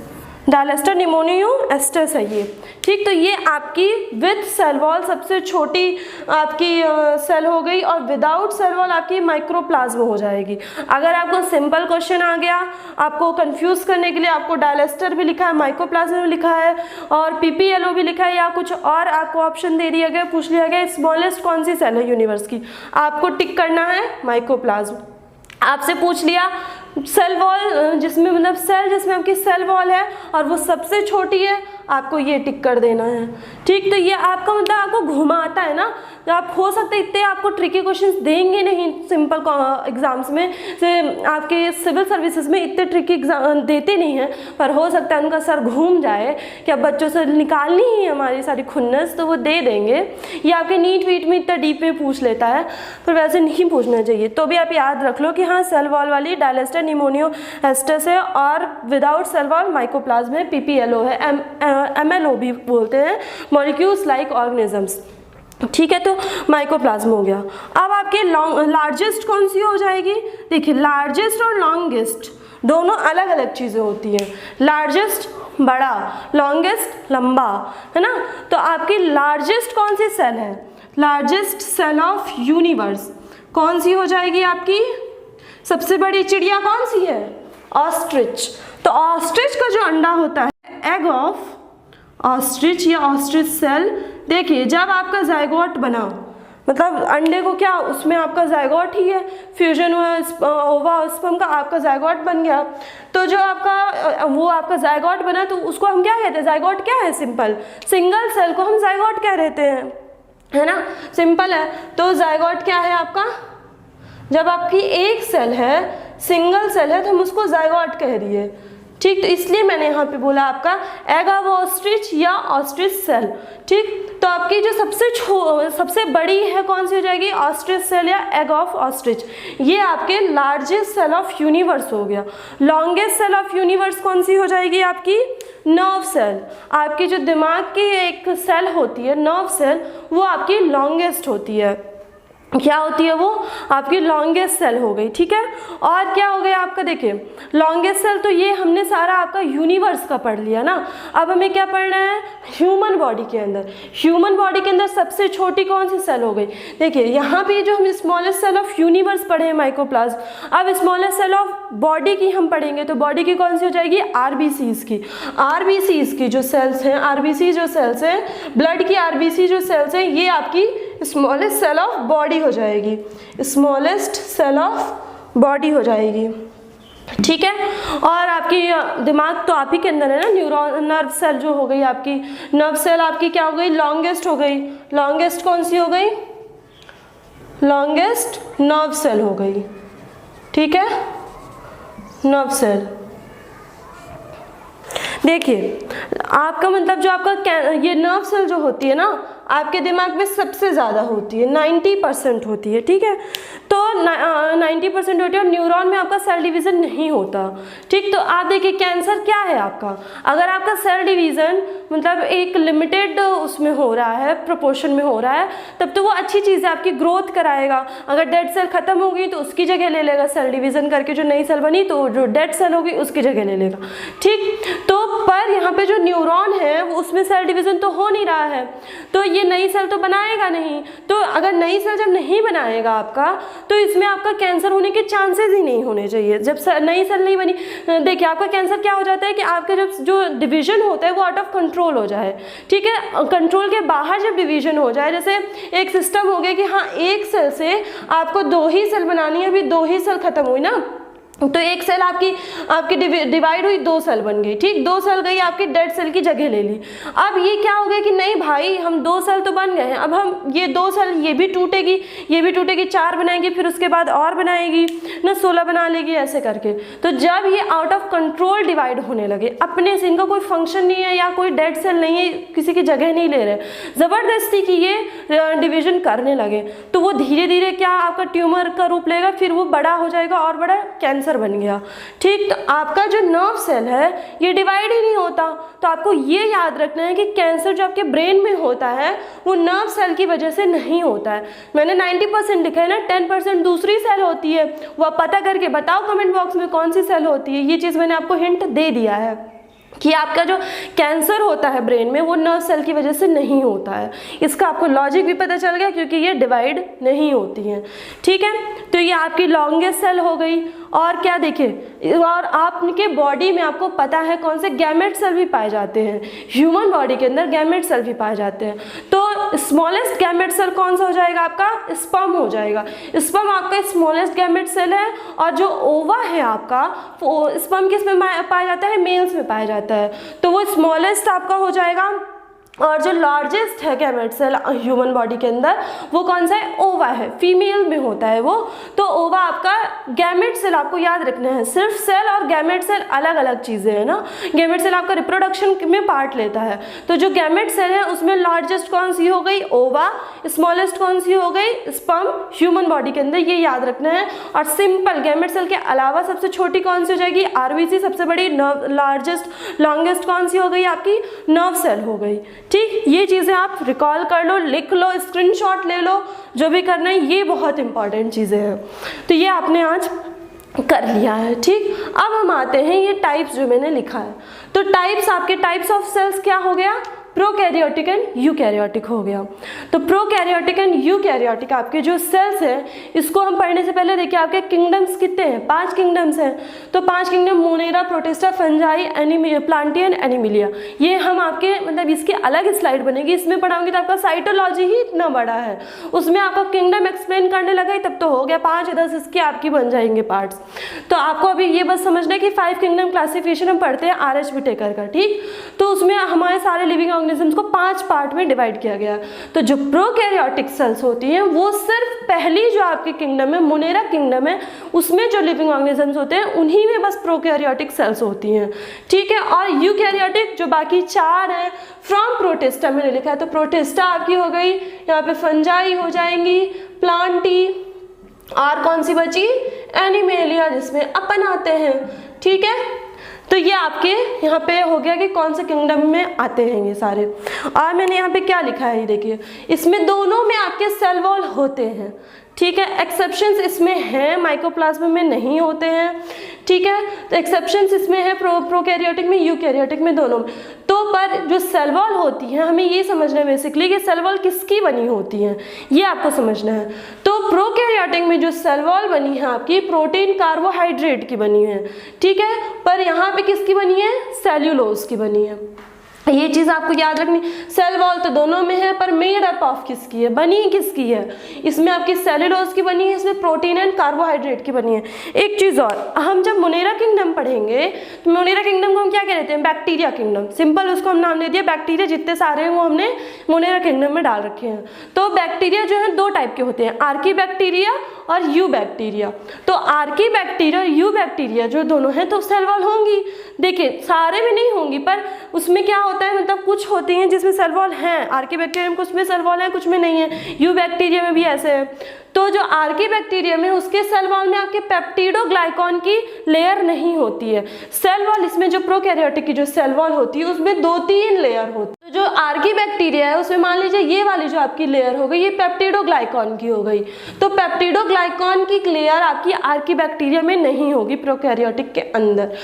डायलेस्टर निमोनियो एस्टेस है ये, ठीक। तो ये आपकी विद सेल वॉल सबसे छोटी आपकी सेल हो गई, और विदाउट सेल वॉल आपकी माइक्रोप्लाज्म हो जाएगी। अगर आपको सिंपल क्वेश्चन आ गया, आपको कंफ्यूज करने के लिए आपको डायलेस्टर भी लिखा है, माइक्रोप्लाज्म भी लिखा है, और पीपीएलओ भी लिखा है, या कुछ और आपको ऑप्शन दे दिया गया, पूछ लिया गया स्मॉलेस्ट कौन सी सेल है यूनिवर्स की, आपको टिक करना है माइक्रोप्लाज्म। आपसे पूछ लिया सेल वॉल, जिसमें मतलब सेल जिसमें आपकी सेल वॉल है और वो सबसे छोटी है, आपको ये टिक कर देना है, ठीक। तो ये आपका मतलब आपको घुमाता है ना, तो आप हो सकते इतने आपको ट्रिकी क्वेश्चंस देंगे नहीं सिंपल एग्जाम्स में, से आपके सिविल सर्विसेज में इतने ट्रिकी एग्जाम देते नहीं हैं, पर हो सकता है उनका सर घूम जाए कि अब बच्चों से निकालनी ही हमारी सारी खुन्नस, तो वो दे देंगे। ये आपके नीट वीट में इतना डीप में पूछ लेता है, पर वैसे नहीं पूछना चाहिए। तो भी आप याद रख लो कि हाँ, सेल वॉल वाली डायलेस्टर निमोनियो एस्टेस है, और विदाउट सेल वॉल माइकोप्लाज्म है, पीपीएलओ है, एमएलओ भी बोलते हैं, मॉलिक्यूल्स लाइक ऑर्गेनिजम्स, ठीक है। तो माइकोप्लाज्म हो गया। अब आपके लार्जेस्ट कौन सी हो जाएगी? देखिए, लार्जेस्ट और लॉन्गेस्ट दोनों अलग अलग चीज़ें होती हैं। लार्जेस्ट बड़ा, लॉन्गेस्ट लंबा, है ना। तो आपकी लार्जेस्ट कौन सी सेल है? लार्जेस्ट सेल ऑफ यूनिवर्स कौन सी हो जाएगी आपकी? सबसे बड़ी चिड़िया कौन सी है? ऑस्ट्रिच। तो ऑस्ट्रिच का जो अंडा होता है, एग ऑफ ऑस्ट्रिच या ऑस्ट्रिच सेल, देखिए जब आपका जायगोट बना, मतलब अंडे को क्या, उसमें आपका जायगोट ही है, फ्यूजन हुआ ओवा और स्पर्म का, आपका जायगोट बन गया। तो जो आपका वो आपका जायगोट बना, तो उसको हम क्या कहते हैं? जायगोट क्या है? सिंपल सिंगल सेल को हम जायगोट कह रहते हैं, है ना, सिंपल है। तो जायगोट क्या है आपका? जब आपकी एक सेल है, सिंगल सेल है, तो हम उसको जायगोट कह रही है, ठीक। तो इसलिए मैंने यहाँ पे बोला आपका एग ऑफ ऑस्ट्रिच या ऑस्ट्रिच सेल, ठीक। तो आपकी जो सबसे बड़ी है कौन सी हो जाएगी? ऑस्ट्रिच सेल या एग ऑफ ऑस्ट्रिच। ये आपके लार्जेस्ट सेल ऑफ यूनिवर्स हो गया। लॉन्गेस्ट सेल ऑफ यूनिवर्स कौन सी हो जाएगी आपकी? Nerve cell. आपकी जो दिमाग की एक सेल होती है, नर्व सेल, वो आपकी लॉन्गेस्ट होती है। क्या होती है वो? आपकी लॉन्गेस्ट सेल हो गई, ठीक है। और क्या हो गया आपका? देखिए, लॉन्गेस्ट सेल, तो ये हमने सारा आपका यूनिवर्स का पढ़ लिया ना। अब हमें क्या पढ़ना है? ह्यूमन बॉडी के अंदर, ह्यूमन बॉडी के अंदर सबसे छोटी कौन सी सेल हो गई? देखिए, यहाँ पे जो हम स्मॉलेस्ट सेल ऑफ यूनिवर्स पढ़े हैं माइक्रोप्लाज्म, अब स्मॉलेस्ट सेल ऑफ बॉडी की हम पढ़ेंगे, तो बॉडी की कौन सी हो जाएगी? आरबीसीज की। आरबीसीज की जो सेल्स हैं, आरबीसी जो सेल्स हैं, ब्लड की आरबीसी जो सेल्स हैं, ये आपकी स्मॉलेस्ट सेल ऑफ बॉडी हो जाएगी, स्मॉलेस्ट सेल ऑफ बॉडी हो जाएगी, ठीक है। और आपकी दिमाग तो आप ही के अंदर है ना, न्यूरॉन नर्व सेल जो हो गई आपकी, नर्व सेल आपकी क्या हो गई? लॉन्गेस्ट हो गई। लॉन्गेस्ट कौन सी हो गई? लॉन्गेस्ट नर्व सेल हो गई, ठीक है, नर्व सेल। देखिए, आपका मतलब जो आपका ये नर्व सेल जो होती है ना, आपके दिमाग में सबसे ज़्यादा होती है, 90% होती है, ठीक है। तो 90% होती है, और न्यूरॉन में आपका सेल डिवीज़न नहीं होता, ठीक। तो आप देखिए, कैंसर क्या है आपका? अगर आपका सेल डिवीज़न मतलब एक लिमिटेड उसमें हो रहा है, प्रोपोर्शन में हो रहा है, तब तो वो अच्छी चीज़ है, आपकी ग्रोथ कराएगा। अगर डेड सेल खत्म हो गई तो उसकी जगह ले लेगा, सेल डिवीज़न करके जो नई सेल बनी, तो जो डेड सेल होगी उसकी जगह ले लेगा, ठीक। तो पर यहाँ पे जो न्यूरॉन है वो उसमें सेल डिवीज़न तो हो नहीं रहा है, तो ये नई सेल तो बनाएगा नहीं। तो अगर नई सेल जब नहीं बनाएगा आपका, तो इसमें आपका कैंसर होने के चांसेस ही नहीं होने चाहिए। जब नई सेल नहीं बनी, देखिए आपका कैंसर क्या हो जाता है कि आपका जो डिवीज़न होता है वो आउट ऑफ कंट्रोल हो जाए, ठीक है, कंट्रोल के बाहर जब डिवीज़न हो जाए, जैसे एक सिस्टम हो गया कि हाँ एक सेल से आपको 2 ही सेल बनानी है, अभी 2 ही सेल खत्म हुई ना, तो एक सेल आपकी डिवाइड हुई, 2 सेल बन गई, ठीक, 2 सेल गई आपकी डेड सेल की जगह ले ली। अब ये क्या हो गया कि नहीं भाई हम 2 सेल तो बन गए हैं, अब हम ये 2 सेल ये भी टूटेगी, ये भी टूटेगी, 4 बनाएगी, फिर उसके बाद और बनाएगी ना, 16 बना लेगी, ऐसे करके। तो जब ये आउट ऑफ कंट्रोल डिवाइड होने लगे, अपने से इनका कोई फंक्शन नहीं है या कोई डेड सेल नहीं है, किसी की जगह नहीं ले रहे, ज़बरदस्ती की ये डिवीजन करने लगे, तो वो धीरे धीरे क्या आपका ट्यूमर का रूप लेगा, फिर वो बड़ा हो जाएगा और बड़ा कैंसर बन गया, ठीक। तो आपका जो नर्व सेल है ये डिवाइड ही नहीं होता। तो आपको ये याद रखना है कि कैंसर जो आपके ब्रेन में होता है वो नर्व सेल की वजह से नहीं होता है। मैंने 90% लिखा है ना, 10% दूसरी सेल होती है, वो आप पता करके बताओ कमेंट बॉक्स में कौन सी सेल होती है। ये चीज़ मैंने आपको हिंट दे दिया है कि आपका जो कैंसर होता है ब्रेन में वो नर्व सेल की वजह से नहीं होता है। इसका आपको लॉजिक भी पता चल गया क्योंकि ये डिवाइड नहीं होती हैं, ठीक है। तो ये आपकी लॉन्गेस्ट सेल हो गई। और क्या देखिए, और आपके बॉडी में आपको पता है कौन से गैमेट सेल भी पाए जाते हैं, ह्यूमन बॉडी के अंदर गैमेट सेल भी पाए जाते हैं। तो स्मॉलेस्ट गैमेट सेल कौन सा हो जाएगा आपका, स्पर्म हो जाएगा। स्पर्म आपका स्मॉलेस्ट गैमेट सेल है। और जो ओवा है आपका, स्पर्म किस में पाया जाता है, मेल्स में पाया जाता है, तो वो स्मॉलेस्ट आपका हो जाएगा। और जो लार्जेस्ट है गैमेट सेल ह्यूमन बॉडी के अंदर वो कौन सा है, ओवा है, फीमेल में होता है वो। तो ओवा आपका गैमेट सेल, आपको याद रखना है, सिर्फ सेल और गैमेट सेल अलग अलग चीज़ें हैं ना। गैमेट सेल आपका रिप्रोडक्शन में पार्ट लेता है, तो जो गैमेट सेल है उसमें लार्जेस्ट कौन सी हो गई, ओवा, स्मॉलेस्ट कौन सी हो गई, स्पर्म, ह्यूमन बॉडी के अंदर, ये याद रखना है। और सिंपल गैमेट सेल के अलावा सबसे छोटी कौन सी हो जाएगी, आरबीसी, सबसे बड़ी लार्जेस्ट लॉन्गेस्ट कौन सी हो गई आपकी, नर्व सेल हो गई, ठीक। ये चीज़ें आप रिकॉल कर लो, लिख लो, स्क्रीनशॉट ले लो, जो भी करना है, ये बहुत इंपॉर्टेंट चीज़ें हैं। तो ये आपने आज कर लिया है, ठीक। अब हम आते हैं ये टाइप्स जो मैंने लिखा है। तो टाइप्स, आपके टाइप्स ऑफ सेल्स क्या हो गया, प्रोकैरियोटिक एंड यूकैरियोटिक हो गया। तो प्रोकैरियोटिक एंड यूकैरियोटिक आपके जो सेल्स हैं, इसको हम पढ़ने से पहले देखिए आपके किंगडम्स कितने हैं, 5 किंगडम्स हैं। तो 5 kingdom, Monera, Protista, Fungi, Plantae, Animalia. ये हम आपके मतलब इसकी अलग स्लाइड बनेगी, इसमें पढ़ाऊंगी तो आपका साइटोलॉजी ही इतना बड़ा है, उसमें आपका किंगडम एक्सप्लेन करने लगा तब तो हो गया, 5 या 10 इसके आपकी बन जाएंगे पार्ट्स। तो आपको अभी ये बस समझना है कि 5 किंगडम क्लासिफिकेशन हम पढ़ते हैं RH विटेकर का, ठीक। तो उसमें हमारे सारे लिविंग ऑर्गेनिजम्स को 5 पार्ट में डिवाइड किया गया। तो जो प्रोकैरियोटिक सेल्स होती हैं वो सिर्फ पहली जो आपकी किंगडम है, मोनेरा किंगडम है, उसमें जो लिविंग ऑर्गेनिजम्स होते हैं उन्हीं में बस प्रोकैरियोटिक सेल्स होती हैं, ठीक है। और यूकैरियोटिक जो बाकी 4 हैं, फ्रॉम प्रोटिस्टा मैंने लिखा है, तो प्रोटिस्टा आपकी हो गई, यहाँ पे फंजाई हो जाएंगी, प्लांटी, और कौन सी बची, एनिमेलिया, जिसमें अपन आते हैं, ठीक है। तो ये आपके यहाँ पे हो गया कि कौन से किंगडम में आते हैं ये सारे। और मैंने यहाँ पे क्या लिखा है, ये देखिए, इसमें दोनों में आपके सेल वॉल होते हैं, ठीक है। एक्सेप्शंस इसमें हैं, माइकोप्लाज्मा में नहीं होते हैं, ठीक है। तो एक्सेप्शंस इसमें है प्रोकैरियोटिक में, यूकैरियोटिक में, दोनों में। तो पर जो सेल वॉल होती है, हमें ये समझना है बेसिकली कि सेल वॉल किसकी बनी होती है, ये आपको समझना है। तो प्रोकैरियोटिक में जो सेल वॉल बनी है आपकी, प्रोटीन कार्बोहाइड्रेट की बनी है, ठीक है। पर यहाँ पे किसकी बनी है, सेल्यूलोज की बनी है। ये चीज़ आपको याद रखनी। सेल वॉल तो दोनों में है, पर मेड अप ऑफ किसकी है, बनी किसकी है, इसमें आपकी सेल्यूलोज की बनी है, इसमें प्रोटीन एंड कार्बोहाइड्रेट की बनी है। एक चीज़ और, हम जब मोनेरा किंगडम पढ़ेंगे तो मोनेरा किंगडम को हम क्या कहते हैं, बैक्टीरिया किंगडम, सिंपल उसको हम नाम दे दिया। बैक्टीरिया जितने सारे हैं वो हमने मोनेरा किंगडम में डाल रखे हैं। तो बैक्टीरिया जो है 2 टाइप के होते हैं, आर्की बैक्टीरिया और यू बैक्टीरिया। तो आर्की बैक्टीरिया और यू बैक्टीरिया जो दोनों हैं तो सेल वॉल होंगी, देखिए सारे में नहीं होंगी, पर उसमें क्या होता है, मतलब कुछ होती हैं जिसमें सेल वॉल हैं, आर्कीबैक्टीरियम कुछ में सेल वॉल है कुछ में नहीं है, यू बैक्टीरिया में भी ऐसे है। तो जो आर्कीबैक्टीरियम है उसके सेल वॉल में आपके पेप्टिडोग्लाइकॉन की लेयर नहीं होती है। सेल वॉल इसमें जो प्रोकैरियोटिक की जो सेल वॉल होती है उसमें 2-3 लेयर होती है। तो जो आर्कीबैक्टीरिया है उसमें मान लीजिए ये वाली जो आपकी लेयर हो गई ये पेप्टिडोग्लाइकॉन की हो गई, तो पेप्टिडोग्लाइकॉन की लेयर आपकी आर्कीबैक्टीरिया में नहीं होगी प्रोकैरियोटिक के अंदर।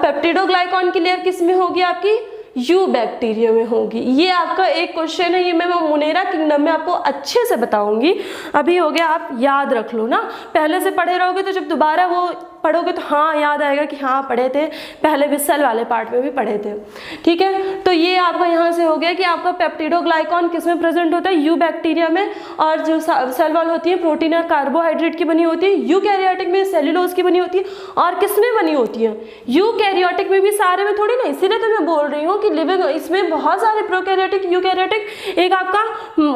पेप्टिडोग्लाइकॉन की लेयर किस में होगी आपकी, यू बैक्टीरिया में होगी। ये आपका एक क्वेश्चन है, ये मैं मोनेरा किंगडम में आपको अच्छे से बताऊंगी। अभी हो गया, आप याद रख लो ना, पहले से पढ़े रहोगे तो जब दोबारा वो पढ़ोगे तो हाँ याद आएगा कि हाँ पढ़े थे, पहले भी सेल वाले पार्ट में भी पढ़े थे। ठीक है, तो ये आपका यहाँ से हो गया कि आपका पेप्टिडोग्लाइकॉन किस में प्रेजेंट होता है, यू बैक्टीरिया में, और जो सेल वॉल होती है प्रोटीन और कार्बोहाइड्रेट की बनी होती है। यूकैरियोटिक में सेल्यूलोज की बनी होती है, और किस में बनी होती है, यूकैरियोटिक में भी, सारे में थोड़ी ना, इसीलिए तो मैं बोल रही हूँ कि लिविंग इसमें बहुत सारे प्रोकैरियोटिक यूकैरियोटिक, एक आपका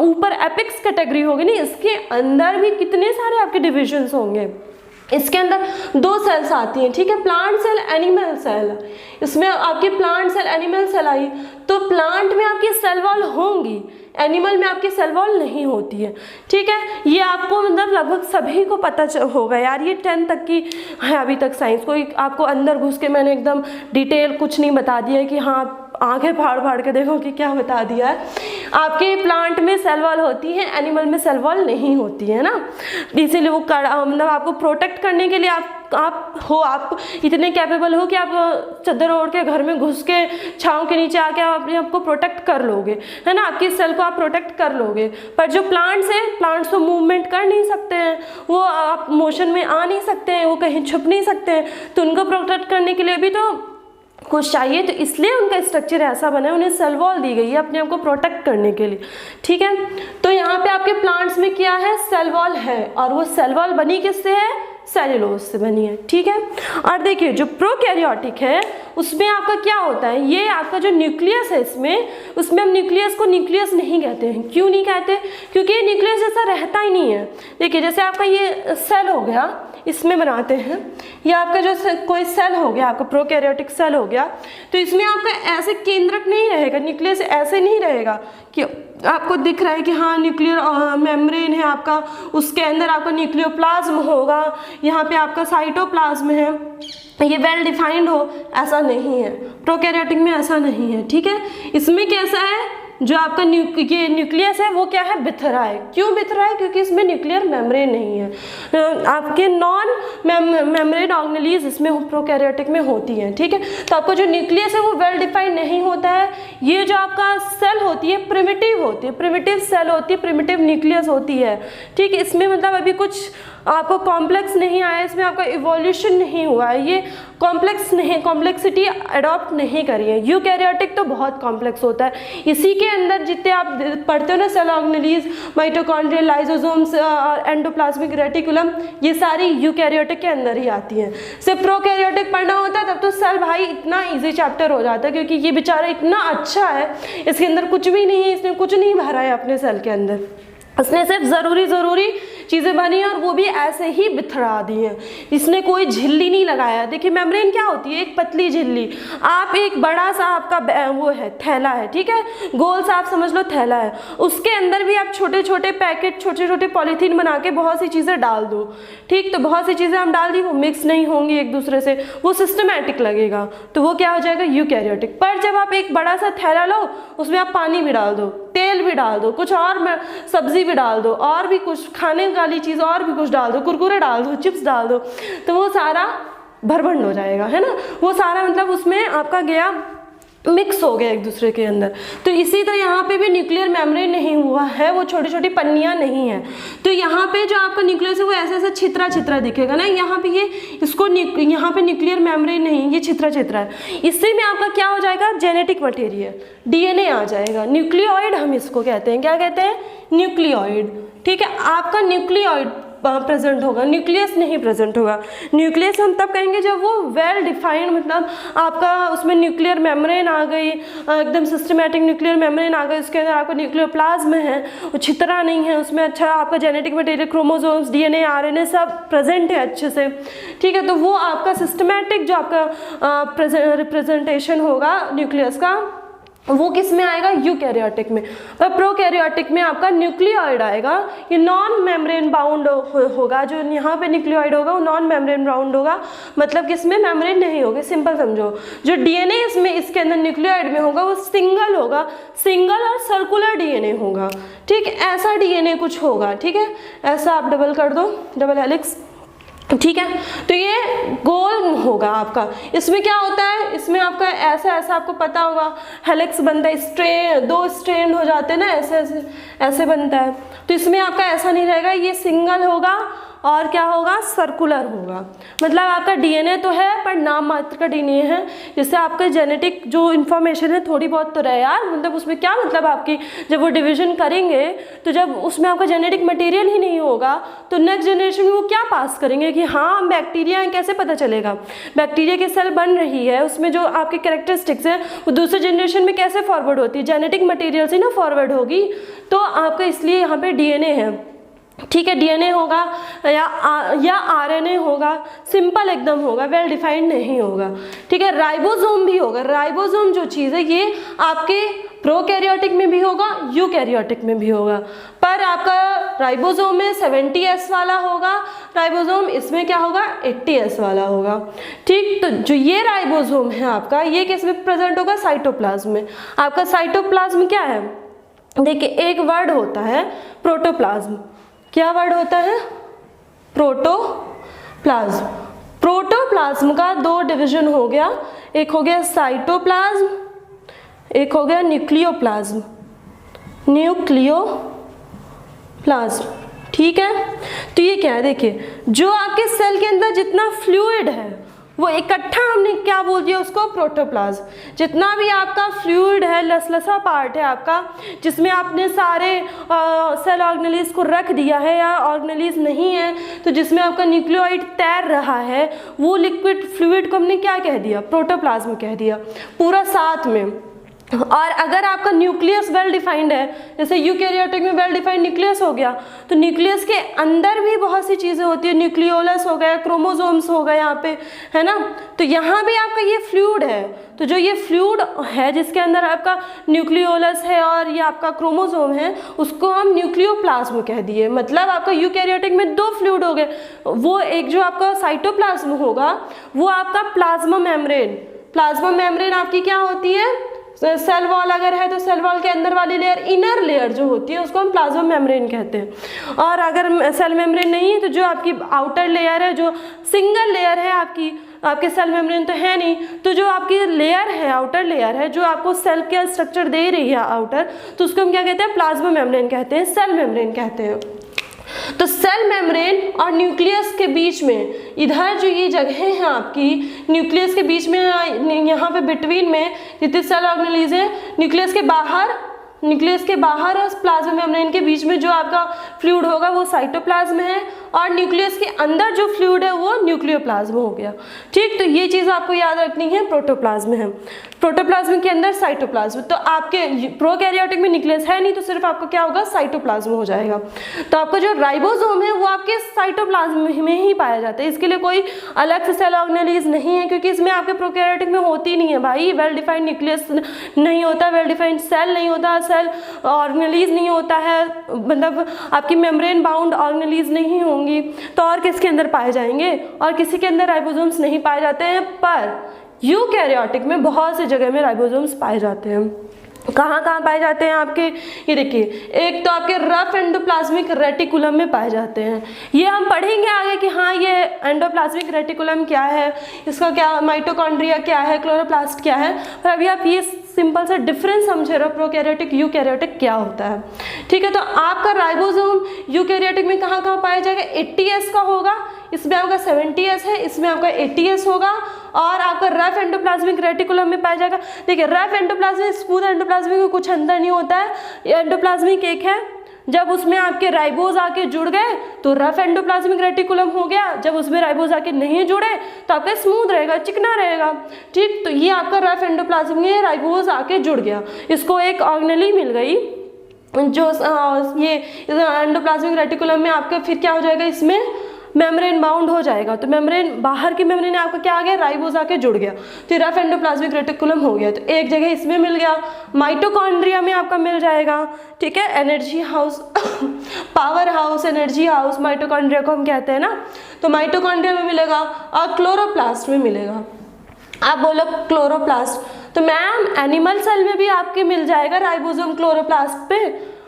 ऊपर एपिक्स कैटेगरी होगी नहीं, इसके अंदर भी कितने सारे आपके डिविजन्स होंगे। इसके अंदर 2 सेल्स आती हैं, ठीक है, प्लांट सेल, एनिमल सेल। इसमें आपकी प्लांट सेल, एनिमल सेल आई, तो प्लांट में आपकी सेल वॉल होंगी, एनिमल में आपकी सेल वॉल नहीं होती है। ठीक है, ये आपको मतलब लगभग सभी को पता होगा यार, ये 10 तक की है अभी तक साइंस। कोई आपको अंदर घुस के मैंने एकदम डिटेल कुछ नहीं बता दिया है कि हाँ आंखें फाड़ फाड़ के देखो कि क्या बता दिया है। आपके प्लांट में सेल वॉल होती है, एनिमल में सेल वॉल नहीं होती है ना, इसीलिए वो मतलब आपको प्रोटेक्ट करने के लिए आप इतने कैपेबल हो कि आप चद्दर ओढ़ के घर में घुस के छांव के नीचे आके आप अपने आप को प्रोटेक्ट कर लोगे, है ना, आपकी सेल को आप प्रोटेक्ट कर लोगे। पर जो प्लांट्स हैं, प्लांट्स तो मूवमेंट कर नहीं सकते हैं, वो आप मोशन में आ नहीं सकते हैं, वो कहीं छुप नहीं सकते हैं, तो उनको प्रोटेक्ट करने के लिए भी तो कुछ चाहिए, तो इसलिए उनका स्ट्रक्चर ऐसा बना है, उन्हें सेल वॉल दी गई है अपने आप को प्रोटेक्ट करने के लिए। ठीक है, तो यहाँ पे आपके प्लांट्स में क्या है, सेल वॉल है, और वो सेल वॉल बनी किससे है, सेल्यूलोज से बनी है। ठीक है, और देखिए जो प्रोकैरियोटिक है उसमें आपका क्या होता है, ये आपका जो न्यूक्लियस है उसमें हम न्यूक्लियस को न्यूक्लियस नहीं कहते हैं। क्यों नहीं कहते, क्योंकि ये न्यूक्लियस जैसा रहता ही नहीं है। देखिए जैसे आपका ये सेल हो गया, इसमें बनाते हैं, ये आपका जो कोई सेल हो गया, आपका प्रोकैरियोटिक सेल हो गया, तो इसमें आपका ऐसे केंद्रक नहीं रहेगा, न्यूक्लियस ऐसे नहीं रहेगा कि आपको दिख रहा है कि हाँ न्यूक्लियर मेम्ब्रेन है आपका, उसके अंदर आपका न्यूक्लियोप्लाज्म होगा, यहाँ पे आपका साइटोप्लाज्म है, ये वेल डिफाइंड हो, ऐसा नहीं है। प्रोकैरियोटिक में ऐसा नहीं है। ठीक है, इसमें कैसा है, जो आपका ये न्यूक्लियस है वो क्या है, बिथरा है। क्यों बिथरा है, क्योंकि इसमें न्यूक्लियर मेम्ब्रेन नहीं है। आपके नॉन मेम्ब्रेन ऑर्गेनेलीज इसमें प्रोकैरियोटिक में होती हैं। ठीक है, तो आपको जो न्यूक्लियस है वो वेल डिफाइंड नहीं होता है। ये जो आपका सेल होती है प्रिमिटिव होती है, प्रिमिटिव सेल होती है, प्रिमिटिव न्यूक्लियस होती है। ठीक है, इसमें मतलब अभी कुछ आपको कॉम्प्लेक्स नहीं आया, इसमें आपका इवोल्यूशन नहीं हुआ है, ये कॉम्प्लेक्स नहीं, कॉम्प्लेक्सिटी अडॉप्ट नहीं करी है। यूकैरियोटिक तो बहुत कॉम्प्लेक्स होता है, इसी के अंदर जितने आप पढ़ते हो ना, सेल ऑर्गेनेलीज, माइटोकॉन्ड्रिया, लाइसोसोम्स और एंडोप्लाज्मिक रेटिकुलम, ये सारी यूकैरियोटिक के अंदर ही आती हैं। सिर्फ प्रोकैरियोटिक पढ़ना होता है तब तो सेल भाई इतना ईजी चैप्टर हो जाता है, क्योंकि ये बेचारा इतना अच्छा है, इसके अंदर कुछ भी नहीं है, इसने कुछ नहीं भरा है अपने सेल के अंदर, उसने सिर्फ ज़रूरी चीज़ें बनी और वो भी ऐसे ही बिथरा दी हैं, इसने कोई झिल्ली नहीं लगाया। देखिए मेम्ब्रेन क्या होती है, एक पतली झिल्ली, आप एक बड़ा सा आपका वो है थैला है, ठीक है, गोल सा आप समझ लो थैला है, उसके अंदर भी आप छोटे छोटे पैकेट, छोटे छोटे पॉलीथीन बना के बहुत सी चीज़ें डाल दो। ठीक, तो बहुत सी चीज़ें हम डाल दी, वो मिक्स नहीं होंगी एक दूसरे से, वो सिस्टमैटिक लगेगा, तो वो क्या हो जाएगा, यूकैरियोटिक। पर जब आप एक बड़ा सा थैला लो, उसमें आप पानी भी डाल दो, तेल भी डाल दो, कुछ और सब्जी भी डाल दो, और भी कुछ खाने वाली चीज़ और भी कुछ डाल दो, कुरकुरे डाल दो, चिप्स डाल दो, तो वो सारा भरभंड हो जाएगा, है ना, वो सारा मतलब उसमें आपका गया, मिक्स हो गया एक दूसरे के अंदर। तो इसी तरह यहाँ पे भी न्यूक्लियर मेम्ब्रेन नहीं हुआ है, वो छोटी छोटी पन्नियाँ नहीं है, तो यहाँ पे जो आपका न्यूक्लियस है वो ऐसे ऐसे छितरा छितरा दिखेगा ना, यहाँ पे ये इसको यहाँ पे न्यूक्लियर मेम्ब्रेन नहीं, ये छितरा छितरा है। इससे में आपका क्या हो जाएगा, जेनेटिक मटेरियल, डीएनए आ जाएगा, न्यूक्लियोइड हम इसको कहते हैं, क्या कहते हैं, न्यूक्लियोइड। ठीक है, आपका न्यूक्लियोइड प्रेजेंट होगा, न्यूक्लियस नहीं प्रेजेंट होगा। न्यूक्लियस हम तब कहेंगे जब वो वेल डिफाइंड, मतलब आपका उसमें न्यूक्लियर मेम्ब्रेन आ गई, एकदम सिस्टमैटिक न्यूक्लियर मेम्ब्रेन आ गई, उसके अंदर आपका न्यूक्लियोप्लाज्म है, वो छितरा नहीं है, उसमें अच्छा आपका genetic material, chromosomes, DNA, RNA सब प्रेजेंट है अच्छे से। ठीक है, तो वो आपका सिस्टमैटिक जो आपका रिप्रेजेंटेशन होगा न्यूक्लियस का, वो किस में आएगा, यूकैरियोटिक में। पर प्रोकैरियोटिक में आपका न्यूक्लियोइड आएगा, ये नॉन मेम्ब्रेन बाउंड होगा, जो यहाँ पे न्यूक्लियोइड होगा वो नॉन मेम्ब्रेन बाउंड होगा, मतलब किसमें मेम्ब्रेन नहीं होगी, सिंपल समझो। जो डीएनए इसमें इसके अंदर न्यूक्लियोइड में होगा वो सिंगल होगा, सिंगल और सर्कुलर डीएनए होगा, ठीक, ऐसा डीएनए कुछ होगा, ठीक है, ऐसा आप डबल कर दो, डबल हेलिक्स, ठीक है। तो ये गोल होगा आपका। इसमें क्या होता है, इसमें आपका ऐसा ऐसा आपको पता होगा हेलिक्स बनता है, स्ट्रेन, 2 स्ट्रेन हो जाते हैं ना, ऐसे ऐसे ऐसे बनता है। तो इसमें आपका ऐसा नहीं रहेगा, ये सिंगल होगा और क्या होगा, सर्कुलर होगा। मतलब आपका डीएनए तो है पर नाम मात्र का डीएनए है, जिससे आपका जेनेटिक जो इन्फॉर्मेशन है थोड़ी बहुत तो रहे यार, मतलब उसमें क्या मतलब आपकी जब वो डिवीजन करेंगे तो जब उसमें आपका जेनेटिक मटेरियल ही नहीं होगा तो नेक्स्ट जनरेशन में वो क्या पास करेंगे कि हाँ बैक्टीरिया है, कैसे पता चलेगा। बैक्टीरिया की सेल बन रही है, उसमें जो आपके कैरेक्टरिस्टिक्स है वो दूसरे जनरेशन में कैसे फॉरवर्ड होती है, जेनेटिक मटेरियल से ना फॉरवर्ड होगी। तो आपका इसलिए यहाँ पे डीएनए है, ठीक है, डीएनए होगा या आरएनए होगा, सिंपल एकदम होगा, वेल डिफाइंड नहीं होगा, ठीक है। राइबोसोम भी होगा, राइबोसोम जो चीज़ है ये आपके प्रोकैरियोटिक में भी होगा, यूकैरियोटिक में भी होगा। पर आपका राइबोसोम में 70S वाला होगा राइबोसोम, इसमें क्या होगा 80S वाला होगा, ठीक। तो जो ये राइबोसोम है आपका, ये किस में प्रेजेंट होगा, साइटोप्लाज्म में। आपका साइटोप्लाज्म क्या है, देखिए एक वर्ड होता है प्रोटोप्लाज्म, क्या वर्ड होता है, प्रोटोप्लाज्म। प्रोटोप्लाज्म का 2 डिवीजन हो गया, एक हो गया साइटोप्लाज्म, एक हो गया न्यूक्लियोप्लाज्म, न्यूक्लियोप्लाज्म, ठीक है। तो ये क्या है, देखिए जो आपके सेल के अंदर जितना फ्लूइड है वो इकट्ठा हमने क्या बोल दिया उसको, प्रोटोप्लाज्म। जितना भी आपका फ्लूइड है, लसलसा पार्ट है आपका, जिसमें आपने सारे सेल ऑर्गेनेलिज को रख दिया है या ऑर्गेनेलिज नहीं है, तो जिसमें आपका न्यूक्लियोइड तैर रहा है, वो लिक्विड फ्लूइड को हमने क्या कह दिया, प्रोटोप्लाज्म कह दिया पूरा साथ में। और अगर आपका न्यूक्लियस वेल डिफाइंड है, जैसे यूकैरियोटिक में वेल डिफाइंड न्यूक्लियस हो गया, तो न्यूक्लियस के अंदर भी बहुत सी चीज़ें होती है, न्यूक्लियोलस हो गया, क्रोमोसोम्स हो गए यहाँ पे, है ना। तो यहाँ भी आपका ये फ्लूइड है, तो जो ये फ्लूइड है जिसके अंदर आपका न्यूक्लियोलस है और ये आपका क्रोमोसोम है, उसको हम न्यूक्लियोप्लाज्म कह दिए। मतलब आपका यूकैरियोटिक में 2 फ्लूइड हो गए, वो एक जो आपका साइटोप्लाज्म होगा वो आपका प्लाज्मा मेम्ब्रेन, प्लाज्मा मेम्ब्रेन आपकी क्या होती है, सेल वॉल अगर है तो सेल वॉल के अंदर वाली लेयर, इनर लेयर जो होती है उसको हम प्लाज्मा मेम्ब्रेन कहते हैं। और अगर सेल मेम्ब्रेन नहीं है तो जो आपकी आउटर लेयर है, जो सिंगल लेयर है आपके सेल मेम्ब्रेन तो है नहीं, तो जो आपकी लेयर है, आउटर लेयर है, जो आपको सेल का स्ट्रक्चर दे रही है आउटर, तो उसको हम क्या कहते हैं, प्लाज्मा मेम्ब्रेन कहते हैं, सेल मेम्ब्रेन कहते हैं। तो सेल मेम्ब्रेन और न्यूक्लियस के बीच में, इधर जो ये जगह है आपकी न्यूक्लियस के बीच में, यहाँ पे बिटवीन में जितने सेल ऑर्गेनेलिज है, न्यूक्लियस के बाहर और प्लाज्मा मेम्ब्रेन के बीच में जो आपका फ्लूइड होगा वो साइटोप्लाज्म है, और न्यूक्लियस के अंदर जो फ्लूइड है वो न्यूक्लियोप्लाज्म हो गया, ठीक। तो ये चीज़ आपको याद रखनी है, प्रोटोप्लाज्म है, प्रोटोप्लाज्म के अंदर साइटोप्लाज्म। तो आपके प्रोकैरियोटिक में न्यूक्लियस है नहीं, तो सिर्फ आपका क्या होगा, साइटोप्लाज्म हो जाएगा। तो आपका जो राइबोसोम है वो आपके साइटोप्लाज्म में ही पाया जाता है, इसके लिए कोई अलग से सेल ऑर्गेनेलिज नहीं है, क्योंकि इसमें आपके प्रोकैरियोटिक में होती नहीं है भाई, वेल डिफाइंड न्यूक्लियस नहीं होता, वेल डिफाइंड सेल नहीं होता, सेल ऑर्गेनेलिज नहीं होता है, मतलब आपकी मेम्ब्रेन बाउंड ऑर्गेनेलिज नहीं होंगी, तो और किसके अंदर पाए जाएंगे, और किसी के अंदर राइबोसोम्स नहीं पाए जाते हैं। पर यूकैरियोटिक में बहुत सी जगह में राइबोसोम्स पाए जाते हैं। कहाँ कहाँ पाए जाते हैं आपके, ये देखिए, एक तो आपके रफ एंडोप्लाज्मिक रेटिकुलम में पाए जाते हैं, ये हम पढ़ेंगे आगे कि हाँ ये एंडोप्लाज्मिक रेटिकुलम क्या है, इसका क्या माइटोकॉन्ड्रिया क्या है, क्लोरोप्लास्ट क्या है, पर अभी आप ये सिंपल सा डिफरेंस समझे रहो, प्रोकैरियोटिक यूकैरियोटिक क्या होता है, ठीक है। तो आपका राइबोसोम यूकैरियोटिक में कहाँ कहाँ पाया जाएगा, 80S का होगा, इसमें आपका 70S है, इसमें आपका 80S होगा, और आपका रफ एंडोप्लाज्मिक रेटिकुलम में पाया जाएगा। देखिए रफ एंडोप्लाज्मिक, स्मूथ एंडोप्लाज्मिक में कुछ अंतर नहीं होता है, एंडोप्लाज्मिक एक है, जब उसमें आपके राइबोज आके जुड़ गए तो रफ एंडोप्लाज्मिक रेटिकुलम हो गया, जब उसमें राइबोज आके नहीं जुड़े तो आपका स्मूथ रहेगा, चिकना रहेगा, ठीक। तो ये आपका रफ एंडोप्लाज्मिक में राइबोज आके जुड़ गया, इसको एक ऑर्गेनेली मिल गई, जो ये एंडोप्लाज्मिक रेटिकुलम में आपका फिर क्या हो जाएगा, इसमें मेम्ब्रेन बाउंड हो जाएगा, तो मेम्ब्रेन, बाहर की मेम्ब्रेन आपका क्या आ गया, राइबोज आके जुड़ गया, तो रफ एंडोप्लाज्मिक रेटिकुलम हो गया। तो एक जगह इसमें मिल गया, माइटोकॉन्ड्रिया में आपका मिल जाएगा, ठीक है, energy house power house, energy house mitochondria को हम कहते हैं ना, तो माइटोकॉन्ड्रिया में मिलेगा और क्लोरोप्लास्ट में मिलेगा। आप बोलो क्लोरोप्लास्ट, तो मैम एनिमल सेल में भी आपके मिल जाएगा राइबोसोम क्लोरोप्लास्ट पे।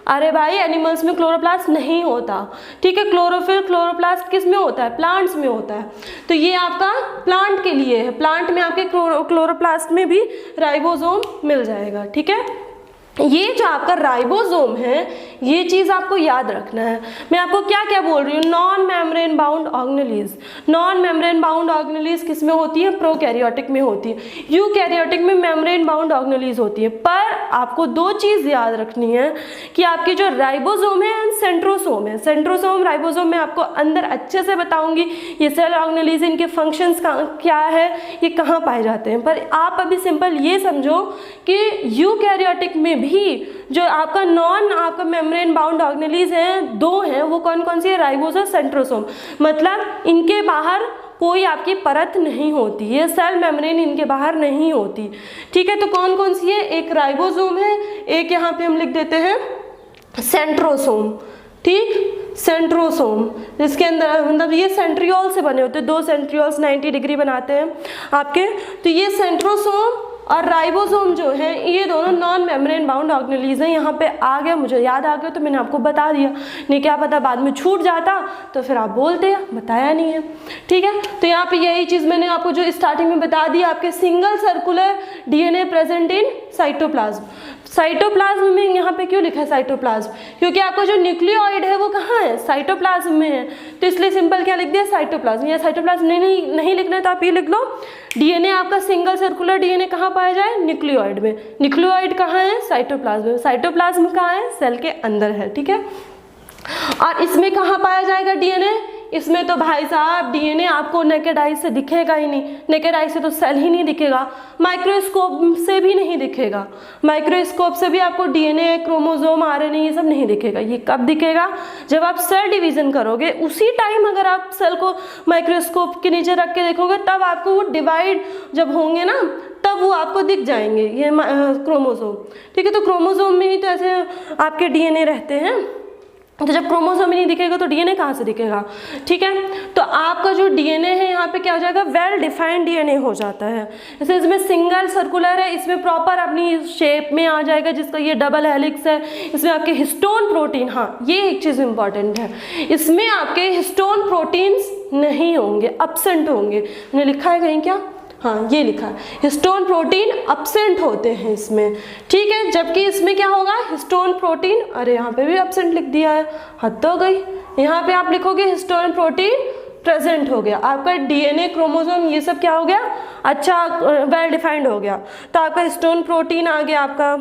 अरे भाई एनिमल्स में क्लोरोप्लास्ट नहीं होता, ठीक है, क्लोरोफिल क्लोरोप्लास्ट किस में होता है, प्लांट्स में होता है। तो ये आपका प्लांट के लिए है, प्लांट में आपके क्लोरोप्लास्ट में भी राइबोसोम मिल जाएगा, ठीक है। ये जो आपका राइबोसोम है, ये चीज़ आपको याद रखना है। मैं आपको क्या क्या बोल रही हूँ, non membrane bound organelles. Non membrane bound organelles किस में होती है, प्रोकैरियोटिक में होती है, यूकैरियोटिक में मेम्ब्रेन बाउंड ऑर्गेनेलीज होती है। पर आपको दो चीज़ याद रखनी है कि आपकी जो राइबोसोम है एंड सेंट्रोसोम है, सेंट्रोसोम राइबोसोम में आपको अंदर अच्छे से बताऊंगी ये सेल ऑर्गेनेलीज, इनके फंक्शंस क्या है, ये कहाँ पाए जाते हैं। पर आप अभी सिंपल ये समझो कि यूकैरियोटिक में भी जो आपका नॉन आपका मेम्ब्रेन बाउंड ऑर्गेनेलीज हैं, दो हैं, वो कौन कौन सी है, राइबोस और सेंट्रोसोम। मतलब इनके बाहर कोई आपकी परत नहीं होती है, सेल मेम्ब्रेन इनके बाहर नहीं होती, ठीक है। तो कौन कौन सी है, एक राइबोसोम है, एक यहाँ पे हम लिख देते हैं सेंट्रोसोम, ठीक, सेंट्रोसोम, जिसके अंदर मतलब ये सेंट्रियोल से बने होते हैं, दो सेंट्रियोल्स 90 डिग्री बनाते हैं आपके। तो ये सेंट्रोसोम और राइबोसोम जो है ये दोनों नॉन मेम्ब्रेन बाउंड ऑर्गेनेलीज हैं। यहाँ पे आ गया, मुझे याद आ गया तो मैंने आपको बता दिया, नहीं क्या पता बाद में छूट जाता तो फिर आप बोलते बताया नहीं है, ठीक है। तो यहाँ पे यही चीज़ मैंने आपको जो स्टार्टिंग में बता दी, आपके single circular DNA present in cytoplasm. Cytoplasm में यहाँ पे क्यों लिखा है साइटोप्लाज्म, क्योंकि आपका जो न्यूक्लियोइड है वो कहाँ है, साइटोप्लाज्म में है, तो इसलिए सिंपल क्या लिख दिया, साइटोप्लाज्म। या साइटोप्लाज्म नहीं लिखना है तो आप ये लिख लो, डीएनए आपका सिंगल सर्कुलर डीएनए कहाँ पाया जाए, न्यूक्लियोइड में। न्यूक्लियोइड कहाँ है, साइटोप्लाज्म में। साइटोप्लाज्म कहाँ है, सेल के अंदर है, ठीक है। और इसमें कहाँ पाया जाएगा डीएनए, इसमें तो भाई साहब डीएनए आपको नेकेड आई से दिखेगा ही नहीं, नेकेड आई से तो सेल ही नहीं दिखेगा, माइक्रोस्कोप से भी नहीं दिखेगा, माइक्रोस्कोप से भी आपको डीएनए, क्रोमोसोम, आरएनए ये सब नहीं दिखेगा। ये कब दिखेगा, जब आप सेल डिवीजन करोगे, उसी टाइम अगर आप सेल को माइक्रोस्कोप के नीचे रख के देखोगे तब आपको वो डिवाइड जब होंगे ना, तब वो आपको दिख जाएंगे ये क्रोमोसोम, ठीक है। तो क्रोमोसोम में ही तो ऐसे आपके डीएनए रहते हैं, तो जब क्रोमोसोम ही नहीं दिखेगा तो डीएनए कहाँ से दिखेगा, ठीक है। तो आपका जो डीएनए है यहाँ पे क्या हो जाएगा, वेल डिफाइंड डीएनए हो जाता है। जैसे इसमें सिंगल सर्कुलर है, इसमें प्रॉपर अपनी शेप में आ जाएगा, जिसका ये डबल हेलिक्स है। इसमें आपके हिस्टोन प्रोटीन, हाँ ये एक चीज़ इंपॉर्टेंट है, इसमें आपके हिस्टोन प्रोटीन्स नहीं होंगे, अब्सेंट होंगे। मैंने लिखा है कहीं क्या, हाँ ये लिखा है, हिस्टोन प्रोटीन अब्सेंट होते हैं इसमें, ठीक है। जबकि इसमें क्या होगा, हिस्टोन प्रोटीन, अरे यहाँ पे भी अब्सेंट लिख दिया है, हद हो गई। यहाँ पे आप लिखोगे हिस्टोन प्रोटीन प्रेजेंट हो गया, आपका डीएनए, क्रोमोसोम ये सब क्या हो गया, अच्छा वेल डिफाइंड हो गया। तो आपका हिस्टोन प्रोटीन आ गया आपका,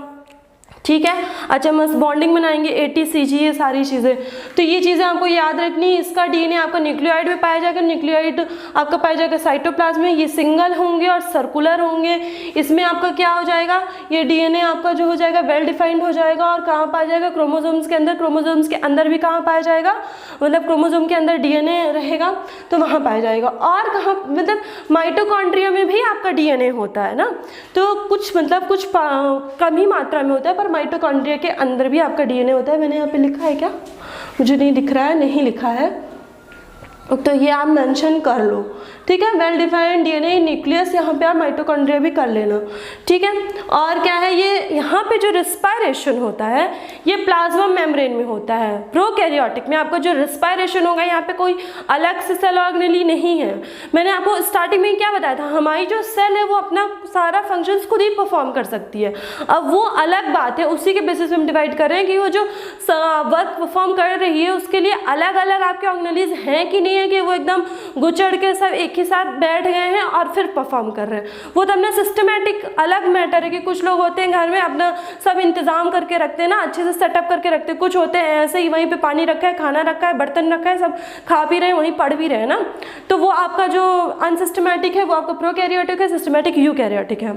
ठीक है। अच्छा मस्त बॉन्डिंग बनाएंगे, ATCG, ये सारी चीज़ें। तो ये चीज़ें आपको याद रखनी। इसका डीएनए आपका न्यूक्लियोइड में पाया जाएगा, न्यूक्लियोइड आपका पाया जाएगा साइटोप्लाज्म में, ये सिंगल होंगे और सर्कुलर होंगे। इसमें आपका क्या हो जाएगा, ये डीएनए आपका जो हो जाएगा वेल डिफाइंड हो जाएगा। और कहाँ पाया जाएगा, क्रोमोसोम्स के अंदर। क्रोमोसोम्स के अंदर भी कहाँ पाया जाएगा, मतलब क्रोमोसोम के अंदर डीएनए रहेगा तो वहाँ पाया जाएगा। और कहाँ, मतलब माइटोकॉन्ड्रिया में भी आपका डीएनए होता है ना, तो कुछ मतलब कुछ कम ही मात्रा में होता है, पर माइटोकॉन्ड्रिया के अंदर भी आपका डीएनए होता है। मैंने यहाँ पे लिखा है क्या, मुझे नहीं दिख रहा है, नहीं लिखा है तो ये आप मेंशन कर लो, ठीक है। वेल डिफाइंड डीएनए न्यूक्लियस, यहाँ पे आप माइटोकॉन्ड्रिया भी कर लेना, ठीक है। और क्या है ये, यहाँ पे जो रिस्पायरेशन होता है ये प्लाज्मा मेम्ब्रेन में होता है। प्रोकैरियोटिक में आपका जो रिस्पायरेशन होगा, यहाँ पे कोई अलग से सेल ऑर्गेनेली नहीं है। मैंने आपको स्टार्टिंग में क्या बताया था, हमारी जो सेल है वो अपना सारा फंक्शंस खुद ही परफॉर्म कर सकती है। अब वो अलग बात है, उसी के बेसिस पे हम डिवाइड कर रहे हैं कि वो जो वर्क परफॉर्म कर रही है उसके लिए अलग अलग आपके ऑर्गेनेलीज हैं कि नहीं है, कि वो एकदम गुचड़ के सब एक ही साथ बैठ गए हैं और फिर परफॉर्म कर रहे हैं। वो तो अपना सिस्टमेटिक अलग मैटर है कि कुछ लोग होते हैं घर में अपना सब इंतजाम करके रखते हैं ना, अच्छे से सेटअप करके रखते हैं। कुछ होते हैं ऐसे ही, वहीं पे पानी रखा है, खाना रखा है, बर्तन रखा है, सब खा पी रहे हैं, वहीं पढ़ भी रहे हैं ना। तो वो आपका जो अनसिस्टमेटिक है वो आपका प्रोकैरियोटिक है, सिस्टमेटिक यूकैरियोटिक है।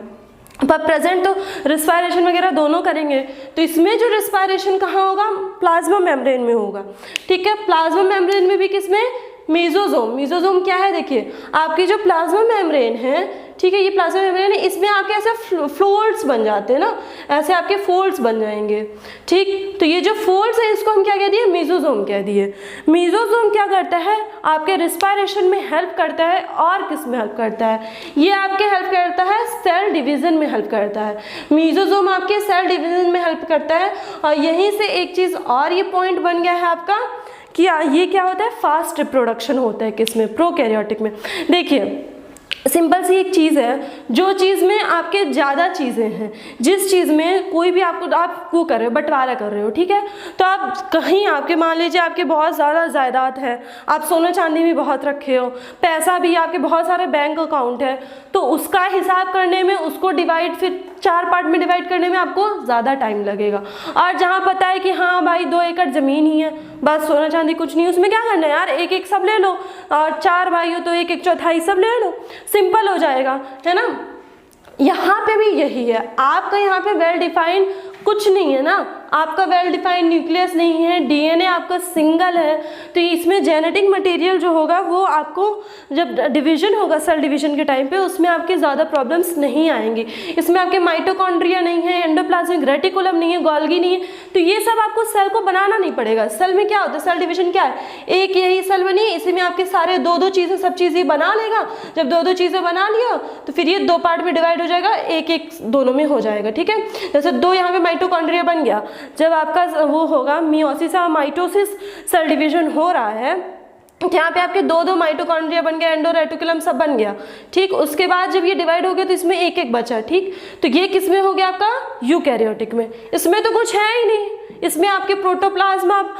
पर प्रेजेंट तो रिस्पायरेशन वगैरह दोनों करेंगे। तो इसमें जो रिस्पायरेशन कहाँ होगा, प्लाज्मा मेम्ब्रेन में होगा, ठीक है। प्लाज्मा मेम्ब्रेन में भी किसमें, मेसोसोम। मेसोसोम क्या है, देखिए आपकी जो प्लाज्मा मेम्ब्रेन है, ठीक है, ये प्लाज्मा मेम्ब्रेन है, इसमें आपके ऐसे फोल्ड्स बन जाते हैं ना, ऐसे आपके फोल्ड्स बन जाएंगे, ठीक। तो ये जो फोल्ड्स है इसको हम क्या कह दिए, मेसोसोम कह दिए। मेसोसोम क्या करता है, आपके रिस्पायरेशन में हेल्प करता है, और किस में हेल्प करता है, ये आपके हेल्प करता है सेल डिवीजन में हेल्प करता है। मेसोसोम आपके सेल डिवीजन में हेल्प करता है। और यहीं से एक चीज़ और ये पॉइंट बन गया है आपका कि ये क्या होता है, फास्ट रिप्रोडक्शन होता है किसमें, प्रोकैरियोटिक में। देखिए सिंपल सी एक चीज़ है, जो चीज़ में आपके ज़्यादा चीज़ें हैं, जिस चीज़ में कोई भी आप वो कर रहे हो, बंटवारा कर रहे हो, ठीक है, तो आप कहीं आपके मान लीजिए आपके बहुत ज़्यादा जायदाद है, आप सोना चांदी भी बहुत रखे हो, पैसा भी आपके बहुत सारे बैंक अकाउंट है, तो उसका हिसाब करने में, उसको डिवाइड फिर 4 पार्ट में डिवाइड करने में आपको ज़्यादा टाइम लगेगा। और जहाँ पता है कि हाँ भाई 2 एकड़ ज़मीन ही है, बस सोना चांदी कुछ नहीं, उसमें क्या करना है यार, एक एक सब ले लो, और 4 भाई हो तो एक एक चौथाई सब ले लो, सिंपल हो जाएगा, है ना। यहाँ पे भी यही है, आपका यहाँ पे वेल डिफाइंड कुछ नहीं है ना, आपका वेल डिफाइंड न्यूक्लियस नहीं है, डीएनए आपका सिंगल है, तो इसमें जेनेटिक मटेरियल जो होगा वो आपको जब डिवीजन होगा सेल डिवीजन के टाइम पे, उसमें आपके ज़्यादा प्रॉब्लम्स नहीं आएंगी। इसमें आपके माइटोकॉन्ड्रिया नहीं है, एंडोप्लाज्मिक रेटिकुलम नहीं है, गोल्गी नहीं है, तो ये सब आपको सेल को बनाना नहीं पड़ेगा। सेल में क्या होता है, सेल डिवीजन क्या है, एक यही सेल बनी, इसी में आपके सारे 2-2 चीज़ें, सब चीज़ें बना लेगा। जब 2-2 चीज़ें बना लिया तो फिर ये 2 पार्ट में डिवाइड हो जाएगा, एक दोनों में हो जाएगा, ठीक है। जैसे 2 यहाँ पे माइटोकॉन्ड्रिया बन गया, जब आपका वो होगा मियोसिस और माइटोसिस, सेल डिवीजन हो रहा है, यहाँ पे आपके 2-2 माइटोकॉन्ड्रिया बन गया, एंडोरेटिकुलम सब बन गया, ठीक। उसके बाद जब ये डिवाइड हो गया तो इसमें एक एक बचा, ठीक। तो ये किस में हो गया आपका, यूकैरियोटिक में। इसमें तो कुछ है ही नहीं, इसमें आपके प्रोटोप्लाज्म आप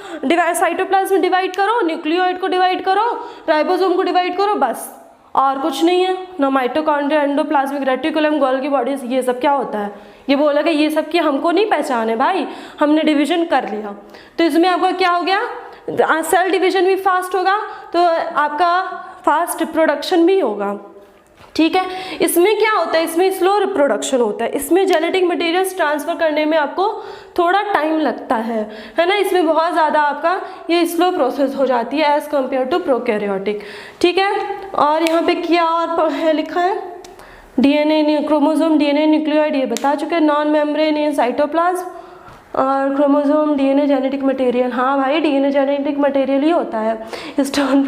साइटोप्लाज्म में डिवाइड करो, न्यूक्लियोइड को डिवाइड करो, राइबोसोम को डिवाइड करो, बस, और कुछ नहीं है ना। Mitochondria, endoplasmic reticulum, Golgi bodies, ये सब क्या होता है, ये बोला कि ये सब की हमको नहीं पहचान है भाई, हमने डिवीजन कर लिया। तो इसमें आपका क्या हो गया, सेल डिवीजन भी फास्ट होगा, तो आपका फास्ट रिप्रोडक्शन भी होगा, ठीक है। इसमें क्या होता है, इसमें स्लो रिप्रोडक्शन होता है, इसमें जेनेटिक मटेरियल्स ट्रांसफ़र करने में आपको थोड़ा टाइम लगता है ना। इसमें बहुत ज़्यादा आपका ये स्लो प्रोसेस हो जाती है एज़ कम्पेयर टू प्रोकैरियोटिक, ठीक है। और यहाँ पे क्या और है लिखा है, डीएनए क्रोमोसोम, डीएनए न्यूक्लियोइड ये बता चुके हैं, नॉन मेम्ब्रेन इन साइटोप्लाज्म, और क्रोमोसोम डीएनए जेनेटिक मटेरियल, हाँ भाई डीएनए जेनेटिक मटेरियल ही होता है हिस्टोन।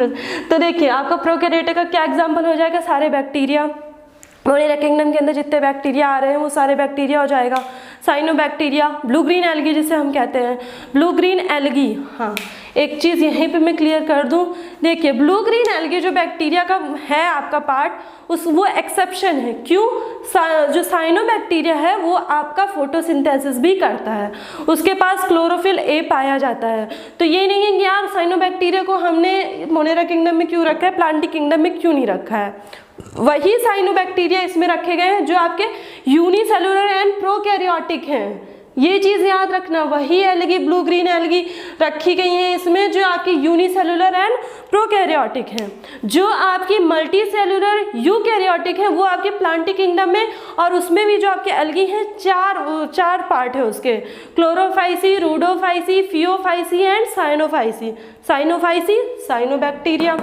तो देखिए आपका प्रोकैरियोटिक का क्या एग्जांपल हो जाएगा, सारे बैक्टीरिया, मोनेरा किंगडम के अंदर जितने बैक्टीरिया आ रहे हैं वो सारे बैक्टीरिया हो जाएगा। साइनोबैक्टीरिया, ब्लू ग्रीन एल्गी जिसे हम कहते हैं, ब्लू ग्रीन एल्गी। हाँ एक चीज़ यहीं पे मैं क्लियर कर दूं, देखिए ब्लू ग्रीन एल्गी जो बैक्टीरिया का है आपका पार्ट, वो एक्सेप्शन है। क्यों, जो साइनोबैक्टीरिया है वो आपका फोटोसिंथेसिस भी करता है, उसके पास क्लोरोफिल ए पाया जाता है। तो ये नहीं है कि यार साइनोबैक्टीरिया को हमने मोनेरा किंगडम में क्यों रखा है, प्लांटिक किंगडम में क्यों नहीं रखा है, वही साइनोबैक्टीरिया इसमें रखे गए हैं जो आपके यूनिसेलुलर एंड प्रोकैरियोटिक हैं। ये चीज़ याद रखना, वही एल्गी ब्लू ग्रीन एल्गी रखी गई हैं इसमें जो आपकी यूनिसेलुलर एंड प्रोकैरियोटिक हैं। जो आपकी मल्टी सेलुलर यूकैरियोटिक है वो आपके प्लांटिक किंगडम में, और उसमें भी जो आपके एल्गी हैं चार पार्ट है उसके, Chlorophyceae, Rhodophyceae, Phaeophyceae and Cyanophyceae. Cyanophyceae cyanobacteria,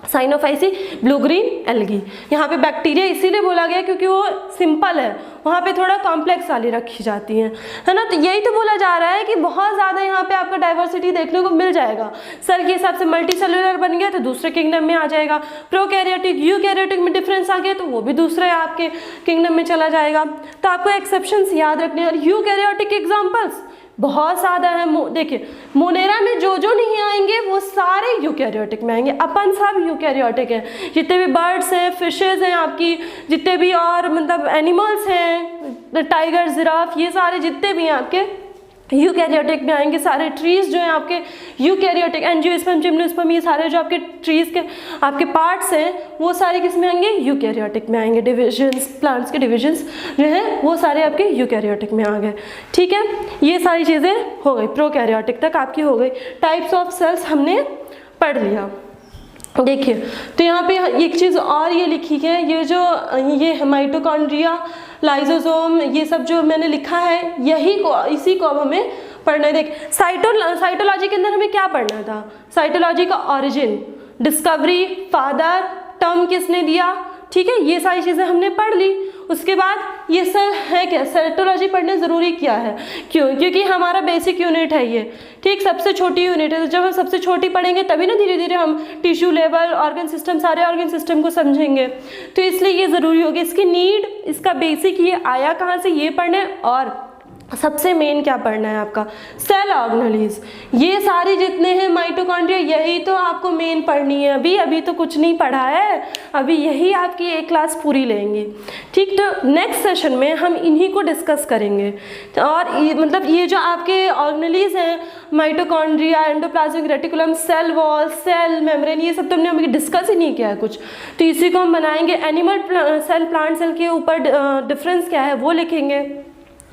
Cyanophyceae blue green algae. यहाँ पे बैक्टीरिया इसीलिए बोला गया क्योंकि वो सिंपल है, वहाँ पे थोड़ा कॉम्प्लेक्स वाली रखी जाती हैं, है ना। तो यही तो बोला जा रहा है कि बहुत ज़्यादा यहाँ पे आपका डाइवर्सिटी देखने को मिल जाएगा। सेल के हिसाब से मल्टी सेलुलर बन गया तो दूसरे किंगडम में आ जाएगा, प्रोकैरियोटिक यूकैरियोटिक में डिफरेंस आ गया तो वो भी दूसरे आपके किंगडम में चला जाएगा। तो आपको एक्सेप्शंस याद रखने हैं। और यूकैरियोटिक एग्जाम्पल्स बहुत ज़्यादा है। देखिए मोनेरा में जो नहीं आएंगे वो सारे यूकैरियोटिक में आएंगे, अपन सब यूकैरियोटिक हैं। जितने भी बर्ड्स हैं, फिशेज़ हैं, आपकी जितने भी और मतलब एनिमल्स हैं, टाइगर, जिराफ, ये सारे जितने भी हैं आपके यूकैरियोटिक में आएंगे। सारे ट्रीज़ जो हैं आपके यूकैरियोटिक, एंजियोस्पर्म, जिम्नोस्पर्म, ये सारे जो आपके ट्रीज़ के आपके पार्ट्स हैं वो सारे किस में आएंगे, यूकैरियोटिक में आएंगे। डिविजन्स, प्लांट्स के डिविजन्स जो हैं वो सारे आपके यूकैरियोटिक में आ गए, ठीक है। ये सारी चीज़ें हो गई, प्रोकैरियोटिक तक आपकी हो गई। टाइप्स ऑफ सेल्स हमने पढ़ लिया। देखिए तो यहाँ पे एक चीज़ और ये लिखी है, ये माइटोकॉन्ड्रिया, लाइसोसोम, ये सब जो मैंने लिखा है इसी को अब हमें पढ़ना है। देख साइटोलॉजी के अंदर हमें क्या पढ़ना था, साइटोलॉजी का ऑरिजिन, डिस्कवरी, फादर, टर्म किसने दिया, ठीक है, ये सारी चीज़ें हमने पढ़ ली। उसके बाद ये सेल है क्या, साइटोलॉजी पढ़ने ज़रूरी क्या है, क्यों, क्योंकि हमारा बेसिक यूनिट है ये, ठीक, सबसे छोटी यूनिट है। तो जब हम सबसे छोटी पढ़ेंगे तभी ना धीरे धीरे हम टिश्यू लेवल, ऑर्गन सिस्टम, सारे ऑर्गन सिस्टम को समझेंगे। तो इसलिए ये ज़रूरी होगी। इसकी नीड, इसका बेसिक ये आया कहाँ से, ये पढ़ने, और सबसे मेन क्या पढ़ना है आपका, सेल ऑर्गेनेलीज। ये सारी जितने हैं माइटोकॉन्ड्रिया, यही तो आपको मेन पढ़नी है। अभी तो कुछ नहीं पढ़ा है, अभी यही आपकी एक क्लास पूरी लेंगी, ठीक। तो नेक्स्ट सेशन में हम इन्हीं को डिस्कस करेंगे। और मतलब ये जो आपके ऑर्गेनेलीज हैं, mitochondria, endoplasmic reticulum, cell wall, cell membrane, ये सब तो हमने अभी डिस्कस ही नहीं किया है कुछ। तो इसी को हम बनाएंगे। एनिमल सेल, प्लांट सेल के ऊपर डिफरेंस क्या है वो लिखेंगे।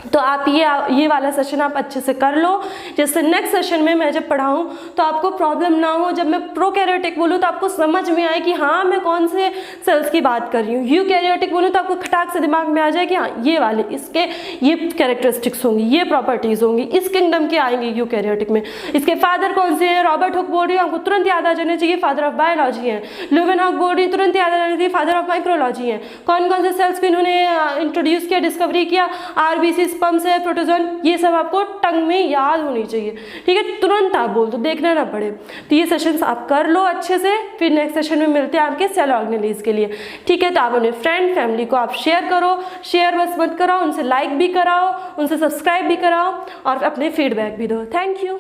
तो आप ये वाला सेशन आप अच्छे से कर लो, जैसे नेक्स्ट सेशन में मैं जब पढ़ाऊँ तो आपको प्रॉब्लम ना हो। जब मैं प्रोकैरियोटिक बोलूँ तो आपको समझ में आए कि हाँ मैं कौन से सेल्स की बात कर रही हूँ। यूकैरियोटिक बोलूँ तो आपको खटाक से दिमाग में आ जाए कि हाँ ये वाले, इसके ये कैरेक्टरिस्टिक्स होंगी, ये प्रॉपर्टीज़ होंगी, इस किंगडम के आएंगे यूकैरियोटिक में। इसके फादर कौन से हैं, रॉबर्ट हुक बोल रही हूँ, आपको तुरंत याद आ जाना चाहिए, फादर ऑफ बायोलॉजी हैं। ल्यूवेनहॉक बोल रही, तुरंत याद आ जाना चाहिए, फादर ऑफ माइक्रोलॉजी हैं। कौन कौन से सेल्स को इन्होंने इंट्रोड्यूस किया, डिस्कवरी किया, आरबीसी, स्पर्म्स है, प्रोटोजोन, ये सब आपको टंग में याद होनी चाहिए, ठीक है, तुरंत आप बोल दो, देखना ना पड़े। तो ये सेशंस आप कर लो अच्छे से, फिर नेक्स्ट सेशन में मिलते हैं आपके सेल ऑर्गेनेलीज के लिए, ठीक है। तो आप अपने फ्रेंड फैमिली को आप शेयर करो, शेयर बस मत कराओ, उनसे लाइक भी कराओ, उनसे सब्सक्राइब भी कराओ और अपने फीडबैक भी दो। Thank you.